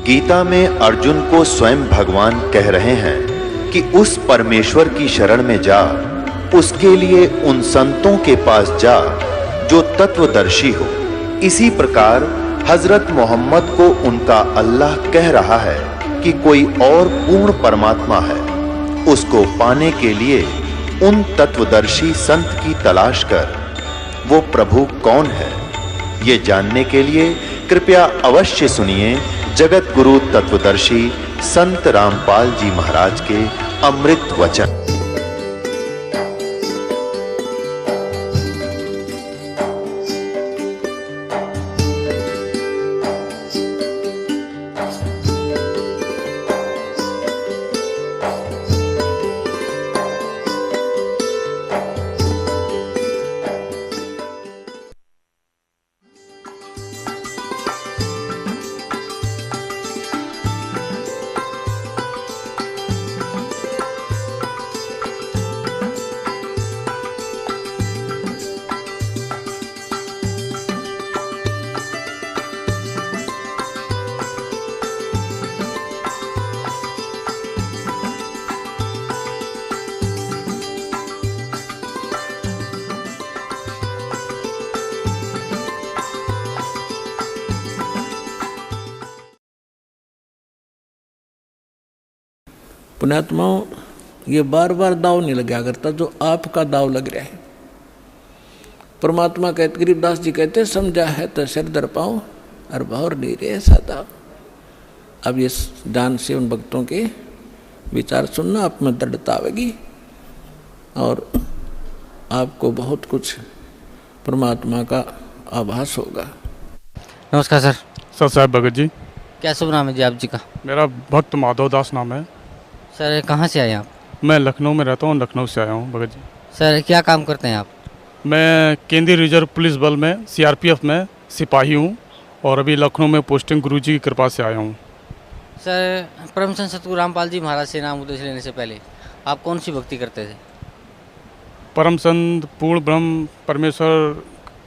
गीता में अर्जुन को स्वयं भगवान कह रहे हैं कि उस परमेश्वर की शरण में जा, उसके लिए उन संतों के पास जा जो तत्वदर्शी हो। इसी प्रकार हजरत मोहम्मद को उनका अल्लाह कह रहा है कि कोई और पूर्ण परमात्मा है, उसको पाने के लिए उन तत्वदर्शी संत की तलाश कर। वो प्रभु कौन है, ये जानने के लिए कृपया अवश्य सुनिए जगत गुरु तत्वदर्शी संत रामपाल जी महाराज के अमृत वचन। पुण्यात्माओं, ये बार बार दाव नहीं लगा करता जो आपका दाव लग रहा है। परमात्मा कहते, गरीबदास जी कहते, समझा है तो सिर दर पाऊं और भावर नहीं रे ऐसा दाव। अब ये ध्यान से उन भक्तों के विचार सुनना, आप में दृढ़ता आवेगी और आपको बहुत कुछ परमात्मा का आभास होगा। नमस्कार सर। सर साहब भगत जी। क्या शुभ नाम है जी आप जी का? मेरा भक्त माधव दास नाम है। सर कहाँ से आए आप? मैं लखनऊ में रहता हूँ, लखनऊ से आया हूँ भगत जी। सर क्या काम करते हैं आप? मैं केंद्रीय रिजर्व पुलिस बल में सीआरपीएफ में सिपाही हूँ और अभी लखनऊ में पोस्टिंग गुरुजी की कृपा से आया हूँ। सर परम संत सतगुरु रामपाल जी महाराज से नाम उपदेश लेने से पहले आप कौन सी भक्ति करते थे? परम संत पूर्ण ब्रह्म परमेश्वर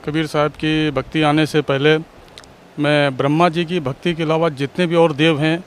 कबीर साहब की भक्ति आने से पहले मैं ब्रह्मा जी की भक्ति के अलावा जितने भी और देव हैं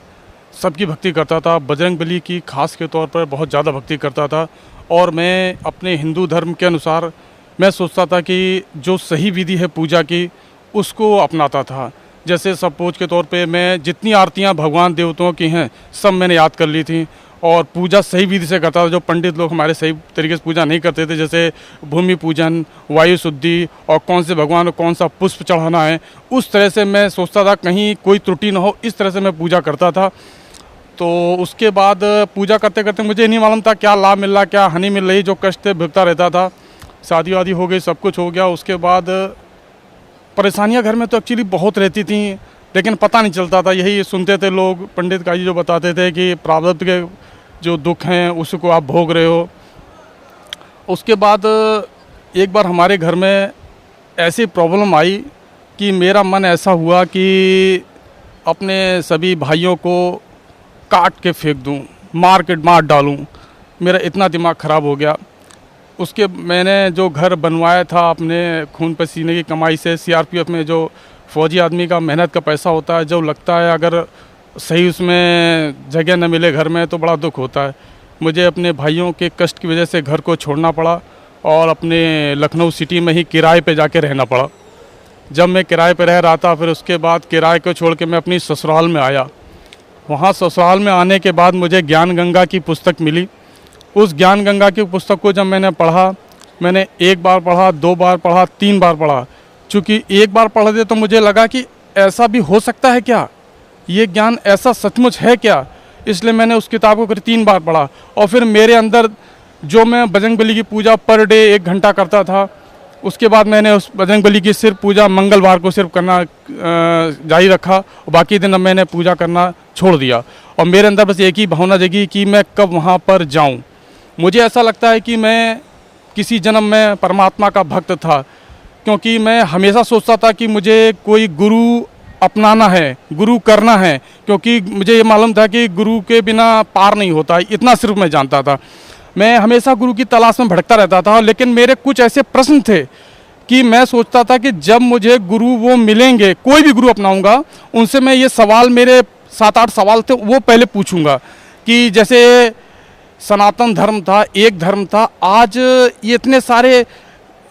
सबकी भक्ति करता था। बजरंग बली की खास के तौर पर बहुत ज़्यादा भक्ति करता था और मैं अपने हिंदू धर्म के अनुसार मैं सोचता था कि जो सही विधि है पूजा की उसको अपनाता था। जैसे सपोज के तौर पे मैं जितनी आरतियां भगवान देवताओं की हैं सब मैंने याद कर ली थी और पूजा सही विधि से करता था। जो पंडित लोग हमारे सही तरीके से पूजा नहीं करते थे, जैसे भूमि पूजन, वायु शुद्धि और कौन से भगवान को कौन सा पुष्प चढ़ाना है, उस तरह से मैं सोचता था कहीं कोई त्रुटि ना हो, इस तरह से मैं पूजा करता था। तो उसके बाद पूजा करते करते मुझे नहीं मालूम था क्या लाभ मिल रहा क्या हानि मिल रही, जो कष्ट थे भुगता रहता था। शादी वादी हो गई, सब कुछ हो गया। उसके बाद परेशानियां घर में तो एक्चुअली बहुत रहती थी लेकिन पता नहीं चलता था। यही सुनते थे लोग, पंडित का जी जो बताते थे कि प्रारब्ध के जो दुख हैं उसको आप भोग रहे हो। उसके बाद एक बार हमारे घर में ऐसी प्रॉब्लम आई कि मेरा मन ऐसा हुआ कि अपने सभी भाइयों को काट के फेंक दूं, मार डालूं। मेरा इतना दिमाग ख़राब हो गया। उसके मैंने जो घर बनवाया था अपने खून पसीने की कमाई से, सीआरपीएफ में जो फौजी आदमी का मेहनत का पैसा होता है, जो लगता है अगर सही उसमें जगह न मिले घर में तो बड़ा दुख होता है। मुझे अपने भाइयों के कष्ट की वजह से घर को छोड़ना पड़ा और अपने लखनऊ सिटी में ही किराए पे जाके रहना पड़ा। जब मैं किराए पे रह रहा था फिर उसके बाद किराए को छोड़ के मैं अपनी ससुराल में आया। वहाँ ससुराल में आने के बाद मुझे ज्ञान गंगा की पुस्तक मिली। उस ज्ञान गंगा की पुस्तक को जब मैंने पढ़ा, मैंने एक बार पढ़ा, 2 बार पढ़ा, 3 बार पढ़ा। चूँकि एक बार पढ़ दे तो मुझे लगा कि ऐसा भी हो सकता है क्या, ये ज्ञान ऐसा सचमुच है क्या, इसलिए मैंने उस किताब को करीब 3 बार पढ़ा। और फिर मेरे अंदर जो मैं बजरंग बली की पूजा पर डे 1 घंटा करता था, उसके बाद मैंने उस बजरंग बली की सिर्फ पूजा मंगलवार को सिर्फ करना जारी रखा और बाकी दिन मैंने पूजा करना छोड़ दिया। और मेरे अंदर बस एक ही भावना जगी कि मैं कब वहाँ पर जाऊँ। मुझे ऐसा लगता है कि मैं किसी जन्म में परमात्मा का भक्त था, क्योंकि मैं हमेशा सोचता था कि मुझे कोई गुरु अपनाना है, गुरु करना है, क्योंकि मुझे ये मालूम था कि गुरु के बिना पार नहीं होता, इतना सिर्फ मैं जानता था। मैं हमेशा गुरु की तलाश में भटकता रहता था, लेकिन मेरे कुछ ऐसे प्रश्न थे कि मैं सोचता था कि जब मुझे गुरु वो मिलेंगे, कोई भी गुरु अपनाऊंगा, उनसे मैं ये सवाल मेरे 7-8 सवाल थे वो पहले पूछूंगा कि जैसे सनातन धर्म था, एक धर्म था, आज ये इतने सारे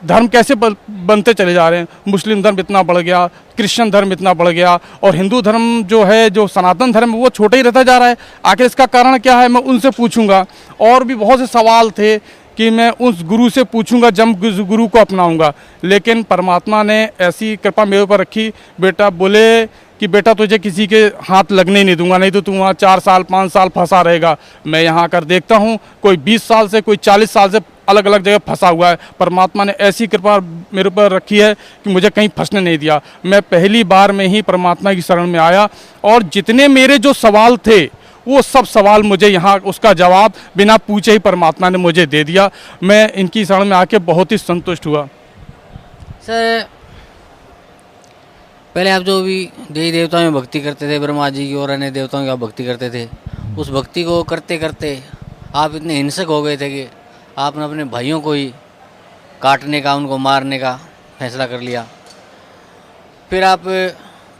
धर्म कैसे बनते चले जा रहे हैं। मुस्लिम धर्म इतना बढ़ गया, क्रिश्चियन धर्म इतना बढ़ गया, और हिंदू धर्म जो है, जो सनातन धर्म वो छोटा ही रहता जा रहा है। आखिर इसका कारण क्या है, मैं उनसे पूछूंगा। और भी बहुत से सवाल थे कि मैं उस गुरु से पूछूंगा जब गुरु को अपनाऊंगा। लेकिन परमात्मा ने ऐसी कृपा मेरे ऊपर रखी, बेटा बोले कि बेटा तुझे किसी के हाथ लगने ही नहीं दूंगा, नहीं तो तू वहाँ 4 साल 5 साल फंसा रहेगा। मैं यहाँ आकर देखता हूँ कोई 20 साल से, कोई 40 साल से अलग अलग जगह फंसा हुआ है। परमात्मा ने ऐसी कृपा मेरे ऊपर रखी है कि मुझे कहीं फंसने नहीं दिया। मैं पहली बार में ही परमात्मा की शरण में आया, और जितने मेरे जो सवाल थे वो सब सवाल मुझे यहाँ उसका जवाब बिना पूछे ही परमात्मा ने मुझे दे दिया। मैं इनकी शरण में आके बहुत ही संतुष्ट हुआ। सर, पहले आप जो भी देवी देवताओं में भक्ति करते थे, ब्रह्मा जी की और अन्य देवताओं की आप भक्ति करते थे, उस भक्ति को करते करते आप इतने हिंसक हो गए थे कि आपने अपने भाइयों को ही काटने का, उनको मारने का फैसला कर लिया। फिर आप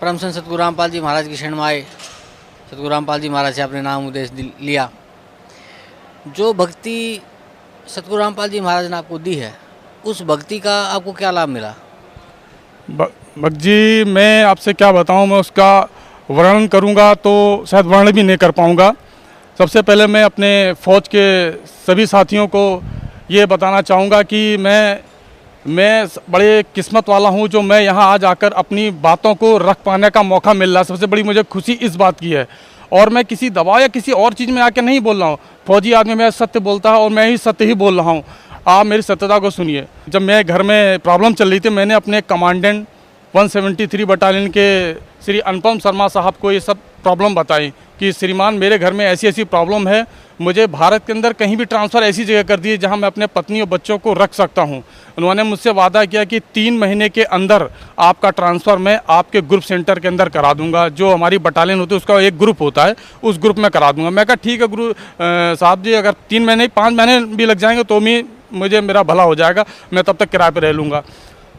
परम संत सतगुरु रामपाल जी महाराज की शरण में आए, सतगुरु रामपाल जी महाराज से आपने नाम उपदेश लिया। जो भक्ति सतगुरु रामपाल जी महाराज ने आपको दी है, उस भक्ति का आपको क्या लाभ मिला? भक्त जी, मैं आपसे क्या बताऊं, मैं उसका वर्णन करूंगा तो शायद वर्णन भी नहीं कर पाऊंगा। सबसे पहले मैं अपने फ़ौज के सभी साथियों को ये बताना चाहूँगा कि मैं बड़े किस्मत वाला हूँ जो मैं यहाँ आज आकर अपनी बातों को रख पाने का मौका मिल रहा है। सबसे बड़ी मुझे खुशी इस बात की है, और मैं किसी दवा या किसी और चीज़ में आके नहीं बोल रहा हूँ। फौजी आदमी मैं सत्य बोलता है और मैं ही सत्य ही बोल रहा हूँ। आप मेरी सत्यता को सुनिए। जब मैं घर में प्रॉब्लम चल रही थी, मैंने अपने कमांडेंट 173 बटालियन के श्री अनुपम शर्मा साहब को ये सब प्रॉब्लम बताई कि श्रीमान मेरे घर में ऐसी ऐसी प्रॉब्लम है, मुझे भारत के अंदर कहीं भी ट्रांसफ़र ऐसी जगह कर दिए जहां मैं अपने पत्नी और बच्चों को रख सकता हूं। उन्होंने मुझसे वादा किया कि 3 महीने के अंदर आपका ट्रांसफ़र मैं आपके ग्रुप सेंटर के अंदर करा दूंगा। जो हमारी बटालियन होती है उसका एक ग्रुप होता है, उस ग्रुप में करा दूंगा। मैं कहा ठीक है गुरु साहब जी, अगर 3 महीने 5 महीने भी लग जाएंगे तो भी मुझे मेरा भला हो जाएगा, मैं तब तक किराए पर रह लूँगा।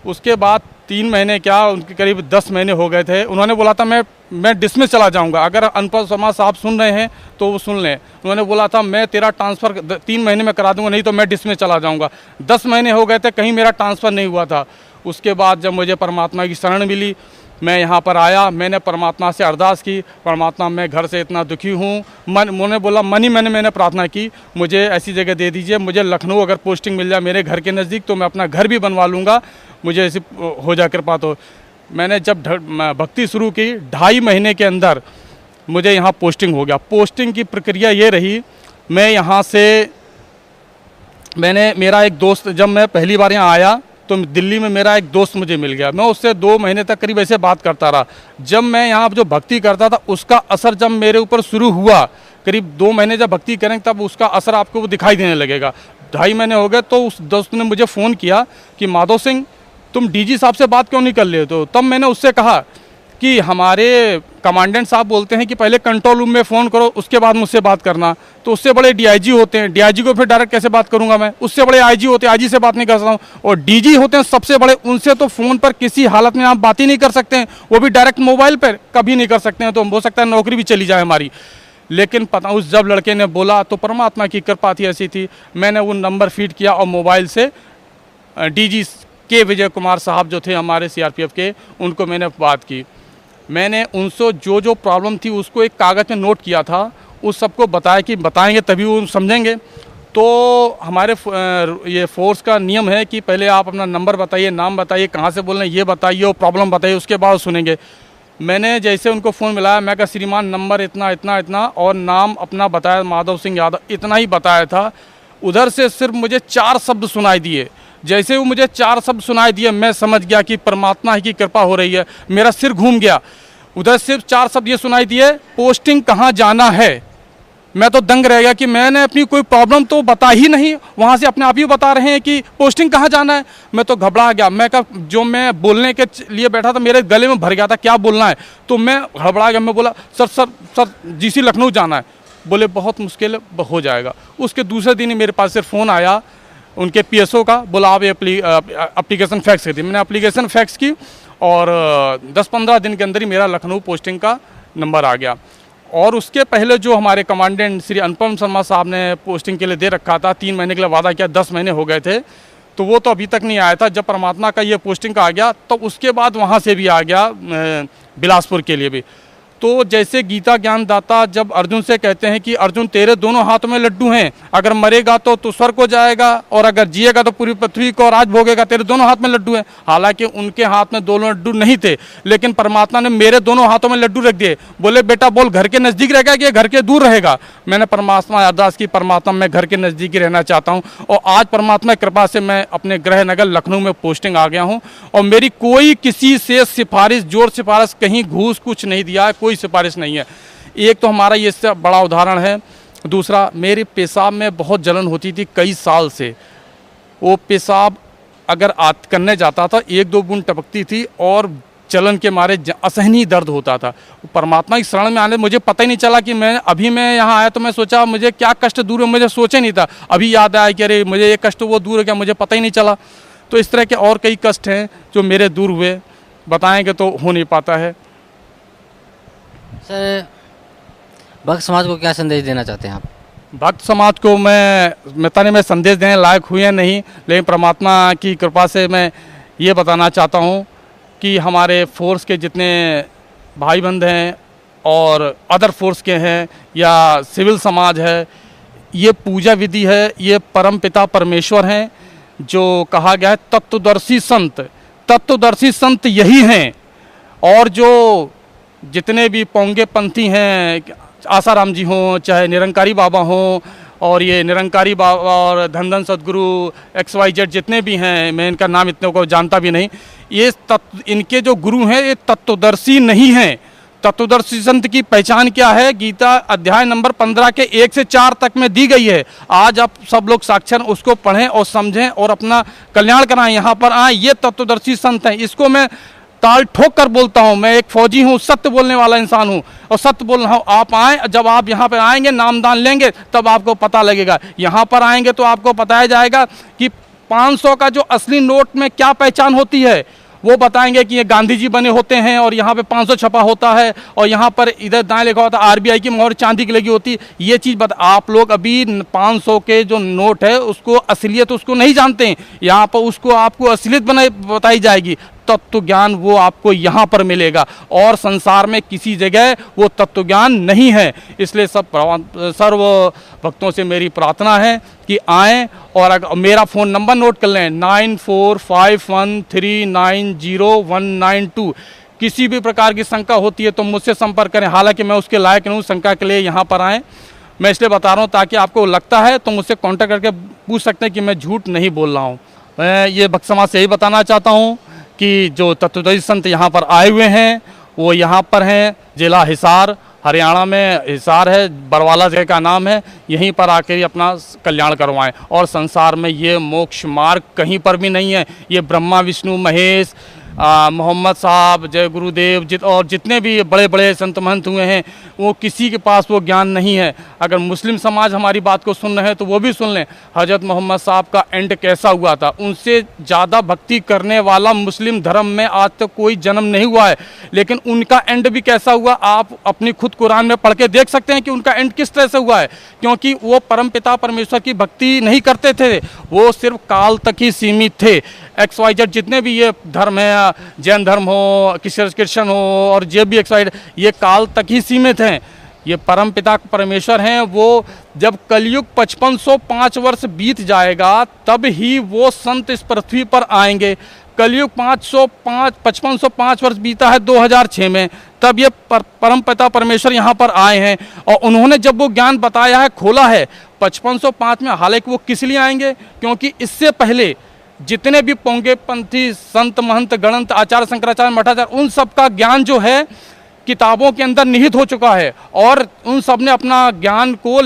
उसके बाद 3 महीने क्या, उनके करीब 10 महीने हो गए थे। उन्होंने बोला था मैं डिसमिस चला जाऊंगा, अगर अनुपम शर्मा साहब सुन रहे हैं तो वो सुन लें। उन्होंने बोला था मैं तेरा ट्रांसफ़र 3 महीने में करा दूंगा, नहीं तो मैं डिसमिस चला जाऊंगा। 10 महीने हो गए थे, कहीं मेरा ट्रांसफ़र नहीं हुआ था। उसके बाद जब मुझे परमात्मा की शरण मिली, मैं यहाँ पर आया, मैंने परमात्मा से अरदास की, परमात्मा मैं घर से इतना दुखी हूँ। उन्होंने बोला मैंने प्रार्थना की, मुझे ऐसी जगह दे दीजिए, मुझे लखनऊ अगर पोस्टिंग मिल जाए मेरे घर के नज़दीक तो मैं अपना घर भी बनवा लूँगा, मुझे ऐसी हो जाए कृपा। तो मैंने जब भक्ति शुरू की, 2.5 महीने के अंदर मुझे यहाँ पोस्टिंग हो गया। पोस्टिंग की प्रक्रिया ये रही, मैं यहाँ से मेरा एक दोस्त, जब मैं पहली बार यहाँ आया तो दिल्ली में मेरा एक दोस्त मुझे मिल गया। मैं उससे 2 महीने तक करीब ऐसे बात करता रहा। जब मैं यहाँ जो भक्ति करता था उसका असर जब मेरे ऊपर शुरू हुआ, करीब 2 महीने जब भक्ति करेंगे तब उसका असर आपको वो दिखाई देने लगेगा। 2.5 महीने हो गए तो उस दोस्त ने मुझे फ़ोन किया कि माधव सिंह तुम डीजी साहब से बात क्यों नहीं कर ले? तो तब मैंने उससे कहा कि हमारे कमांडेंट साहब बोलते हैं कि पहले कंट्रोल रूम में फ़ोन करो, उसके बाद मुझसे बात करना। तो उससे बड़े डीआईजी होते हैं, डीआईजी को फिर डायरेक्ट कैसे बात करूंगा मैं? उससे बड़े आईजी होते हैं, आईजी से बात नहीं कर सकता हूँ। और डीजी होते हैं सबसे बड़े, उनसे तो फ़ोन पर किसी हालत में आप बात ही नहीं कर सकते हैं, वो भी डायरेक्ट मोबाइल पर कभी नहीं कर सकते हैं। तो हो सकता है नौकरी भी चली जाए हमारी। लेकिन पता उस जब लड़के ने बोला तो परमात्मा की कृपा थी, ऐसी थी। मैंने वो नंबर फीड किया और मोबाइल से डीजी के विजय कुमार साहब जो थे हमारे सीआरपीएफ के, उनको मैंने बात की। मैंने उनसे जो प्रॉब्लम थी उसको एक कागज़ में नोट किया था, उस सबको बताया कि बताएंगे तभी वो समझेंगे। तो हमारे ये फोर्स का नियम है कि पहले आप अपना नंबर बताइए, नाम बताइए, कहाँ से बोल रहे हैं ये बताइए और प्रॉब्लम बताइए, उसके बाद सुनेंगे। मैंने जैसे उनको फ़ोन मिलाया, मैं कहा श्रीमान नंबर इतना इतना इतना और नाम अपना बताया, माधव सिंह यादव, इतना ही बताया था। उधर से सिर्फ मुझे 4 शब्द सुनाई दिए। जैसे वो मुझे 4 शब्द सुनाई दिए, मैं समझ गया कि परमात्मा की कृपा हो रही है। मेरा सिर घूम गया। उधर सिर्फ 4 शब्द ये सुनाई दिए, पोस्टिंग कहाँ जाना है। मैं तो दंग रह गया कि मैंने अपनी कोई प्रॉब्लम तो बता ही नहीं, वहाँ से अपने आप ही बता रहे हैं कि पोस्टिंग कहाँ जाना है। मैं तो घबरा गया। मैं कहा जो मैं बोलने के लिए बैठा था मेरे गले में भर गया था, क्या बोलना है। तो मैं घबरा गया। मैं बोला सर जीसी लखनऊ जाना है। बोले बहुत मुश्किल हो जाएगा। उसके दूसरे दिन ही मेरे पास सिर्फ फ़ोन आया उनके पीएसओ का, बोला आप एप्लीकेशन फैक्स कर दी। मैंने एप्लीकेशन फैक्स की और 10-15 दिन के अंदर ही मेरा लखनऊ पोस्टिंग का नंबर आ गया। और उसके पहले जो हमारे कमांडेंट श्री अनुपम शर्मा साहब ने पोस्टिंग के लिए दे रखा था, 3 महीने के लिए वादा किया, 10 महीने हो गए थे, तो वो तो अभी तक नहीं आया था। जब परमात्मा का ये पोस्टिंग का आ गया तो उसके बाद वहाँ से भी आ गया बिलासपुर के लिए भी। तो जैसे गीता ज्ञानदाता जब अर्जुन से कहते हैं कि अर्जुन तेरे दोनों हाथों में लड्डू हैं, अगर मरेगा तो तू स्वर्ग को जाएगा और अगर जिएगा तो पूरी पृथ्वी को राज भोगेगा, तेरे दोनों हाथ में लड्डू हैं। हालांकि उनके हाथ में दोनों लड्डू नहीं थे, लेकिन परमात्मा ने मेरे दोनों हाथों में लड्डू रख दिए। बोले बेटा बोल घर के नज़दीक रहेगा कि घर के दूर रहेगा। मैंने परमात्मा अरदास की, परमात्मा मैं घर के नज़दीक ही रहना चाहता हूँ। और आज परमात्मा की कृपा से मैं अपने गृह नगर लखनऊ में पोस्टिंग आ गया हूँ और मेरी कोई किसी से सिफारिश, जोर सिफारिश, कहीं घूस कुछ नहीं दिया है, कोई सिफारिश नहीं है। एक तो हमारा ये इससे बड़ा उदाहरण है। दूसरा, मेरे पेशाब में बहुत जलन होती थी कई साल से। वो पेशाब अगर करने जाता था 1-2 बूंद टपकती थी और जलन के मारे असहनीय दर्द होता था। परमात्मा की शरण में आने मुझे पता ही नहीं चला कि मैं यहाँ आया तो मैं सोचा मुझे क्या कष्ट दूर है, मुझे सोचा नहीं था। अभी याद आया कि अरे मुझे ये कष्ट वो दूर हो गया, मुझे पता ही नहीं चला। तो इस तरह के और कई कष्ट हैं जो मेरे दूर हुए, बताएंगे तो हो नहीं पाता है। सर, भक्त समाज को क्या संदेश देना चाहते हैं आप? भक्त समाज को मैं संदेश देने लायक हुए नहीं, लेकिन परमात्मा की कृपा से मैं ये बताना चाहता हूँ कि हमारे फोर्स के जितने भाई बंद हैं और अदर फोर्स के हैं या सिविल समाज है, ये पूजा विधि है, ये परम पिता परमेश्वर हैं। जो कहा गया है तत्वदर्शी संत, तत्वदर्शी संत यही हैं। और जो जितने भी पोंगे पंथी हैं, आसाराम जी हों, चाहे निरंकारी बाबा हों, और ये निरंकारी बाबा और धन सदगुरु XYZ जितने भी हैं, मैं इनका नाम इतने को जानता भी नहीं, ये इनके जो गुरु हैं ये तत्वदर्शी नहीं हैं। तत्वदर्शी संत की पहचान क्या है? गीता अध्याय नंबर 15 के 1 से 4 तक में दी गई है। आज आप सब लोग साक्षर उसको पढ़ें और समझें और अपना कल्याण कराएं, यहाँ पर आएँ। ये तत्वदर्शी संत हैं। इसको मैं ताल ठोक कर बोलता हूँ। मैं एक फौजी हूँ, सत्य बोलने वाला इंसान हूँ और सत्य बोल रहा हूँ। आप आएँ, जब आप यहाँ पर आएंगे, नामदान लेंगे, तब आपको पता लगेगा। यहाँ पर आएंगे तो आपको बताया जाएगा कि 500 का जो असली नोट में क्या पहचान होती है। वो बताएंगे कि ये गांधी जी बने होते हैं और यहाँ पे 500 छपा होता है और यहाँ पर इधर दाएं लिखा होता है RBI की मोहर चांदी की लगी होती है। ये चीज़ आप लोग अभी 500 के जो नोट है उसको असलियत उसको नहीं जानते हैं। यहाँ पर उसको आपको असलियत बताई जाएगी। तत्व ज्ञान वो आपको यहाँ पर मिलेगा और संसार में किसी जगह वो तत्व ज्ञान नहीं है। इसलिए सर्व भक्तों से मेरी प्रार्थना है कि आएँ और अगर मेरा फ़ोन नंबर नोट कर लें 9451390192। किसी भी प्रकार की शंका होती है तो मुझसे संपर्क करें। हालांकि मैं उसके लायक नहीं हूँ शंका के लिए यहाँ पर आएँ। मैं इसलिए बता रहा हूँ ताकि आपको लगता है तो मुझसे कांटेक्ट करके पूछ सकते हैं कि मैं झूठ नहीं बोल रहा हूँ। मैं ये भक्त समाज से यही बताना चाहता हूँ कि जो तत्वदर्शी संत यहाँ पर आए हुए हैं वो यहाँ पर हैं। जिला हिसार, हरियाणा में हिसार है, बरवाला जगह का नाम है। यहीं पर आकर ही अपना कल्याण करवाएं। और संसार में ये मोक्ष मार्ग कहीं पर भी नहीं है। ये ब्रह्मा विष्णु महेश, मोहम्मद साहब, जय गुरुदेव और जितने भी बड़े बड़े संत महंत हुए हैं वो किसी के पास वो ज्ञान नहीं है। अगर मुस्लिम समाज हमारी बात को सुन रहे हैं तो वो भी सुन लें। हजरत मोहम्मद साहब का एंड कैसा हुआ था? उनसे ज़्यादा भक्ति करने वाला मुस्लिम धर्म में आज तक कोई जन्म नहीं हुआ है। लेकिन उनका एंड भी कैसा हुआ आप अपनी खुद कुरान में पढ़ के देख सकते हैं कि उनका एंड किस तरह से हुआ है। क्योंकि वो परम पिता परमेश्वर की भक्ति नहीं करते थे, वो सिर्फ काल तक ही सीमित थे। XYZ जितने भी ये धर्म है, जैन धर्म हो, क्रिश्चियन हो और जो भी XYZ, ये काल तक ही सीमित हैं। ये परम पिता परमेश्वर हैं। वो जब कलयुग 5505 वर्ष बीत जाएगा तब ही वो संत इस पृथ्वी पर आएंगे। कलयुग 5505 वर्ष बीता है 2006 में, तब ये परम पिता परमेश्वर यहाँ पर आए हैं और उन्होंने जब वो ज्ञान बताया है, खोला है 5505 में। हालांकि वो किस लिए आएंगे? क्योंकि इससे पहले जितने भी पोंगे पंथी संत महंत गणंत आचार्य शंकराचार्य मठाचार्य, उन सब का ज्ञान जो है किताबों के अंदर निहित हो चुका है और उन सब ने अपना ज्ञान को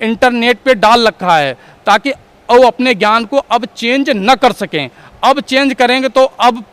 इंटरनेट पे डाल रखा है ताकि वो अपने ज्ञान को अब चेंज न कर सकें। अब चेंज करेंगे तो अब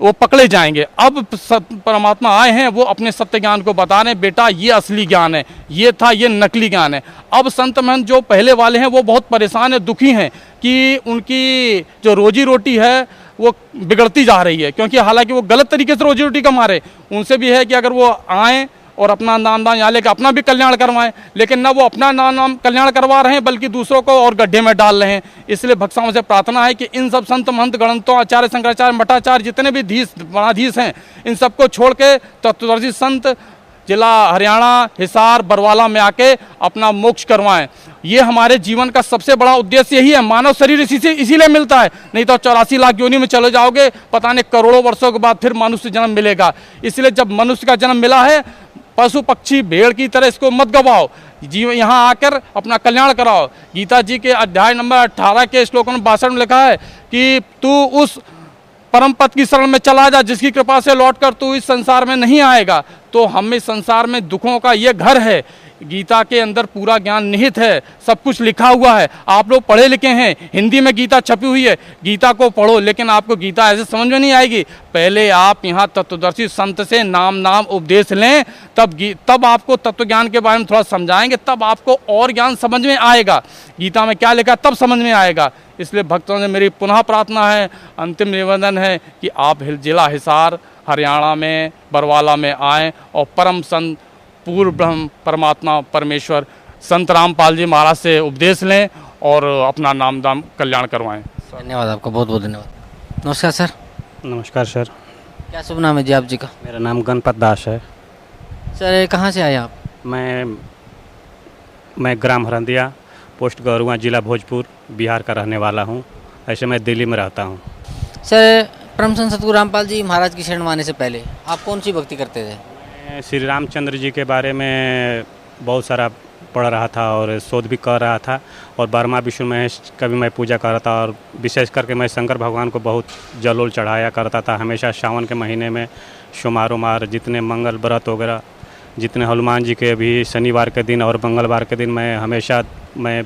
वो पकड़े जाएंगे। अब परमात्मा आए हैं, वो अपने सत्य ज्ञान को बता रहे हैं, बेटा ये असली ज्ञान है, ये था ये नकली ज्ञान है। अब संत महंत जो पहले वाले हैं वो बहुत परेशान है, दुखी हैं कि उनकी जो रोजी रोटी है वो बिगड़ती जा रही है। क्योंकि हालांकि वो गलत तरीके से रोजी रोटी कमा रहे, उनसे भी है कि अगर वो आएँ और अपना नाम यहाँ लेकर अपना भी कल्याण करवाएं, लेकिन न वो अपना नाम कल्याण करवा रहे हैं बल्कि दूसरों को और गड्ढे में डाल रहे हैं। इसलिए भक्तों से प्रार्थना है कि इन सब संत महंत गणंतों आचार्य शंकराचार्य मठाचार्य जितने भी मठाधीश हैं, इन सबको छोड़ के तत्वदर्शी संत जिला हरियाणा हिसार बरवाला में आके अपना मोक्ष करवाएं। ये हमारे जीवन का सबसे बड़ा उद्देश्य यही है। मानव शरीर इसीलिए मिलता है, नहीं तो 84 लाख योनि में चले जाओगे, पता नहीं करोड़ों वर्षों के बाद फिर मनुष्य जन्म मिलेगा। इसलिए जब मनुष्य का जन्म मिला है, पशु पक्षी भेड़ की तरह इसको मत गवाओ, जीव यहाँ आकर अपना कल्याण कराओ। गीता जी के अध्याय नंबर 18 के श्लोक नंबर 62 में लिखा है कि तू उस परम पद की शरण में चला जा जिसकी कृपा से लौटकर तू इस संसार में नहीं आएगा। तो हम इस संसार में दुखों का ये घर है। गीता के अंदर पूरा ज्ञान निहित है, सब कुछ लिखा हुआ है। आप लोग पढ़े लिखे हैं, हिंदी में गीता छपी हुई है, गीता को पढ़ो, लेकिन आपको गीता ऐसे समझ में नहीं आएगी। पहले आप यहाँ तत्वदर्शी संत से नाम उपदेश लें, तब आपको तत्व ज्ञान के बारे में थोड़ा समझाएंगे, तब आपको और ज्ञान समझ में आएगा। गीता में क्या लिखा तब समझ में आएगा। इसलिए भक्तों से मेरी पुनः प्रार्थना है, अंतिम निवेदन है कि आप जिला हिसार हरियाणा में बरवाला में आएँ और परम संत पूर्ण ब्रह्म परमात्मा परमेश्वर संत रामपाल जी महाराज से उपदेश लें और अपना नाम दाम कल्याण करवाएं। धन्यवाद आपका, बहुत बहुत धन्यवाद। नमस्कार सर। नमस्कार सर। क्या शुभ नाम है जी आप जी का? मेरा नाम गणपत दास है। सर कहाँ से आए आप? मैं ग्राम हरंदिया, पोस्ट गौरुआ, जिला भोजपुर, बिहार का रहने वाला हूँ। ऐसे मैं दिल्ली में रहता हूँ। सर परम संत सतगुरु रामपाल जी महाराज की शरण में आने से पहले आप कौन सी भक्ति करते थे? मैं श्री रामचंद्र जी के बारे में बहुत सारा पढ़ रहा था और शोध भी कर रहा था, और ब्रह्मा विष्णु महेश का भी मैं पूजा कर रहा था, और विशेष करके मैं शंकर भगवान को बहुत जलोल चढ़ाया करता था। हमेशा सावन के महीने में सोमवार जितने मंगल व्रत वगैरह जितने हनुमान जी के भी शनिवार के दिन और मंगलवार के दिन मैं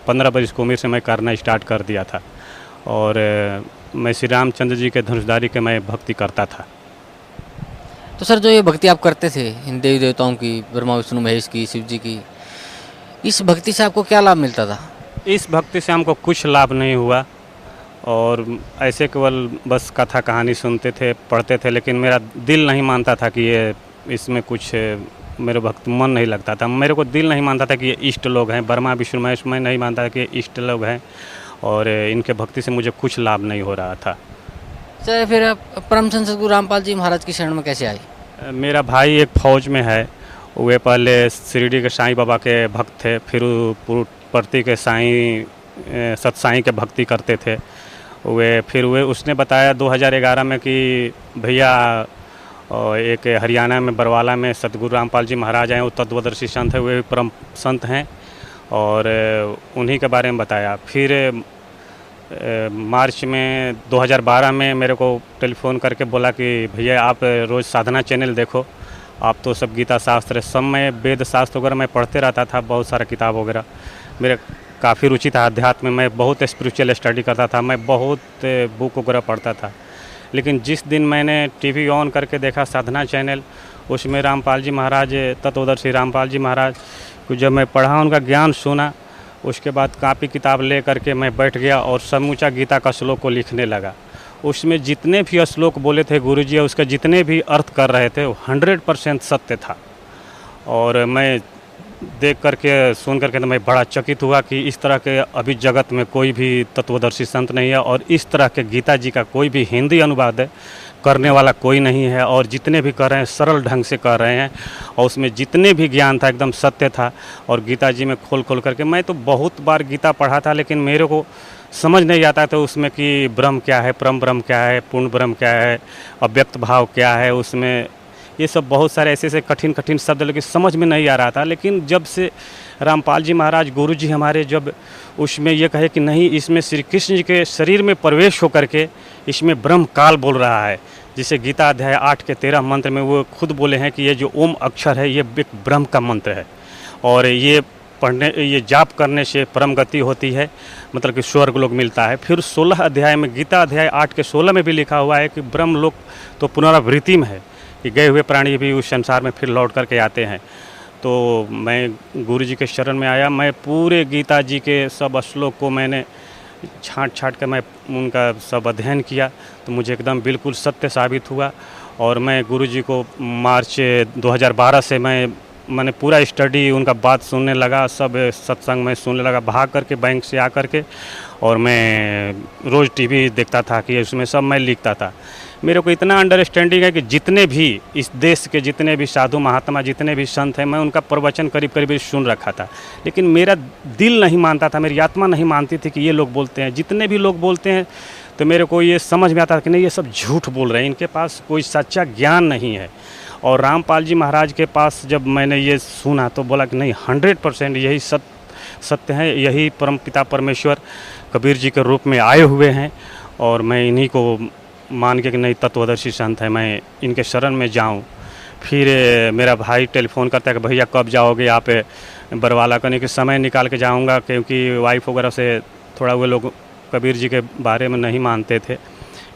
15 बरस की उम्र से मैं करना स्टार्ट कर दिया था, और मैं श्री रामचंद्र जी के धनुषधारी के मैं भक्ति करता था। तो सर जो ये भक्ति आप करते थे इन देवी देवताओं की, ब्रह्मा विष्णु महेश की, शिव जी की, इस भक्ति से आपको क्या लाभ मिलता था? इस भक्ति से हमको कुछ लाभ नहीं हुआ, और ऐसे केवल बस कथा कहानी सुनते थे, पढ़ते थे, लेकिन मेरा दिल नहीं मानता था कि ये इसमें कुछ मेरे भक्त मन नहीं लगता था। मेरे को दिल नहीं मानता था कि ये इष्ट लोग हैं, ब्रह्मा विष्णु महेश मैं नहीं मानता था कि ये इष्ट लोग हैं, और इनके भक्ति से मुझे कुछ लाभ नहीं हो रहा था। सर फिर आप परम संत सतगुरु रामपाल जी महाराज की शरण में कैसे आए? मेरा भाई एक फौज में है, वे पहले शिरडी के साईं बाबा के भक्त थे, फिर पुरपर्ती के साईं सतसाईं के भक्ति करते थे। फिर उसने बताया 2011 में कि भैया एक हरियाणा में बरवाला में सतगुरु रामपाल जी महाराज हैं, वो तत्वदर्शी संत है, वे परम संत हैं, और उन्हीं के बारे में बताया। फिर मार्च में 2012 में मेरे को टेलीफोन करके बोला कि भैया आप रोज़ साधना चैनल देखो, आप तो सब गीता शास्त्र सब मैं वेद शास्त्र वगैरह मैं पढ़ते रहता था, बहुत सारा किताब वगैरह मेरे काफ़ी रुचि था अध्यात्म में, मैं बहुत स्पिरिचुअल स्टडी करता था, मैं बहुत बुक वगैरह पढ़ता था। लेकिन जिस दिन मैंने टीवी ऑन करके देखा साधना चैनल, उसमें रामपाल जी महाराज तत्वदर्शी रामपाल जी महाराज को जब मैं पढ़ा, उनका ज्ञान सुना, उसके बाद कापी किताब ले करके मैं बैठ गया और समूचा गीता का श्लोक को लिखने लगा। उसमें जितने भी श्लोक बोले थे गुरुजी, उसके जितने भी अर्थ कर रहे थे वो 100% सत्य था। और मैं देख करके सुन करके तो मैं बड़ा चकित हुआ कि इस तरह के अभी जगत में कोई भी तत्वदर्शी संत नहीं है, और इस तरह के गीता जी का कोई भी हिंदी अनुवाद करने वाला कोई नहीं है, और जितने भी कर रहे हैं सरल ढंग से कर रहे हैं, और उसमें जितने भी ज्ञान था एकदम सत्य था। और गीता जी में खोल करके मैं तो बहुत बार गीता पढ़ा था, लेकिन मेरे को समझ नहीं आता था उसमें कि ब्रह्म क्या है, परम ब्रह्म क्या है, पूर्ण ब्रह्म क्या है, अव्यक्त भाव क्या है, उसमें ये सब बहुत सारे ऐसे कठिन शब्द लेकिन समझ में नहीं आ रहा था। लेकिन जब से रामपाल जी महाराज गुरु जी हमारे जब उसमें ये कहे कि नहीं, इसमें श्री कृष्ण जी के शरीर में प्रवेश होकर के इसमें ब्रह्म काल बोल रहा है, जिसे गीता अध्याय 8 के 13 मंत्र में वो खुद बोले हैं कि ये जो ओम अक्षर है ये एक ब्रह्म का मंत्र है, और ये जाप करने से परम गति होती है, मतलब कि स्वर्ग लोक मिलता है। फिर 16 अध्याय में गीता अध्याय 8 के 16 में भी लिखा हुआ है कि ब्रह्म लोक तो पुनरावृत्ति में है, कि गए हुए प्राणी भी उस संसार में फिर लौट करके आते हैं। तो मैं गुरु जी के शरण में आया, मैं पूरे गीता जी के सब श्लोक को मैंने छाँट छाँट कर मैं उनका सब अध्ययन किया तो मुझे एकदम बिल्कुल सत्य साबित हुआ। और मैं गुरुजी को मार्च 2012 से मैंने पूरा स्टडी उनका बात सुनने लगा, सब सत्संग में सुनने लगा, भाग करके बैंक से आकर के। और मैं रोज़ टीवी देखता था कि उसमें सब मैं लिखता था। मेरे को इतना अंडरस्टैंडिंग है कि जितने भी इस देश के जितने भी साधु महात्मा जितने भी संत हैं, मैं उनका प्रवचन करीब करीब सुन रखा था, लेकिन मेरा दिल नहीं मानता था, मेरी आत्मा नहीं मानती थी कि ये लोग बोलते हैं। जितने भी लोग बोलते हैं तो मेरे को ये समझ में आता था कि नहीं, ये सब झूठ बोल रहे हैं, इनके पास कोई सच्चा ज्ञान नहीं है। और रामपाल जी महाराज के पास जब मैंने ये सुना तो बोला कि नहीं, 100% यही सत्य है, यही परमपिता परमेश्वर कबीर जी के रूप में आए हुए हैं। और मैं इन्हीं को मान के कि नहीं, तत्वदर्शी संत है, मैं इनके शरण में जाऊं। फिर मेरा भाई टेलीफोन करता है कि भैया कब जाओगे आप बरवाला? करने के समय निकाल के जाऊंगा, क्योंकि वाइफ वगैरह से थोड़ा वो लोग कबीर जी के बारे में नहीं मानते थे।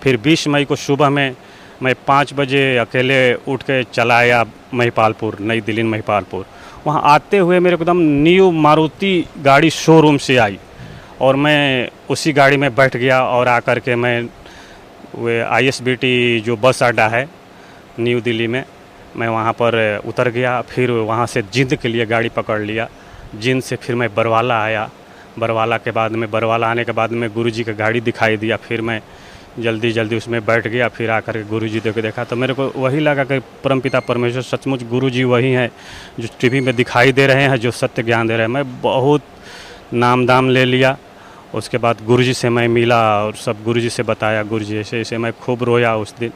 फिर 20 मई को सुबह में मैं 5 बजे अकेले उठ के चला आया महिपालपुर, नई दिल्ली महिपालपुर। वहाँ आते हुए मेरे को एकदम न्यू मारुति गाड़ी शोरूम से आई और मैं उसी गाड़ी में बैठ गया और आकर के मैं वे ISBT जो बस अड्डा है न्यू दिल्ली में, मैं वहाँ पर उतर गया। फिर वहाँ से जिंद के लिए गाड़ी पकड़ लिया। जिंद से फिर मैं बरवाला आया। बरवाला आने के बाद में गुरुजी का गाड़ी दिखाई दिया। फिर मैं जल्दी उसमें बैठ गया। फिर आकर के गुरुजी को देखा तो मेरे को वही लगा कि परमपिता परमेश्वर सचमुच गुरुजी वही हैं जो टीवी में दिखाई दे रहे हैं, जो सत्य ज्ञान दे रहे हैं। मैं बहुत नाम दाम ले लिया। उसके बाद गुरुजी से मैं मिला और सब गुरुजी से बताया। गुरुजी ऐसे मैं खूब रोया उस दिन।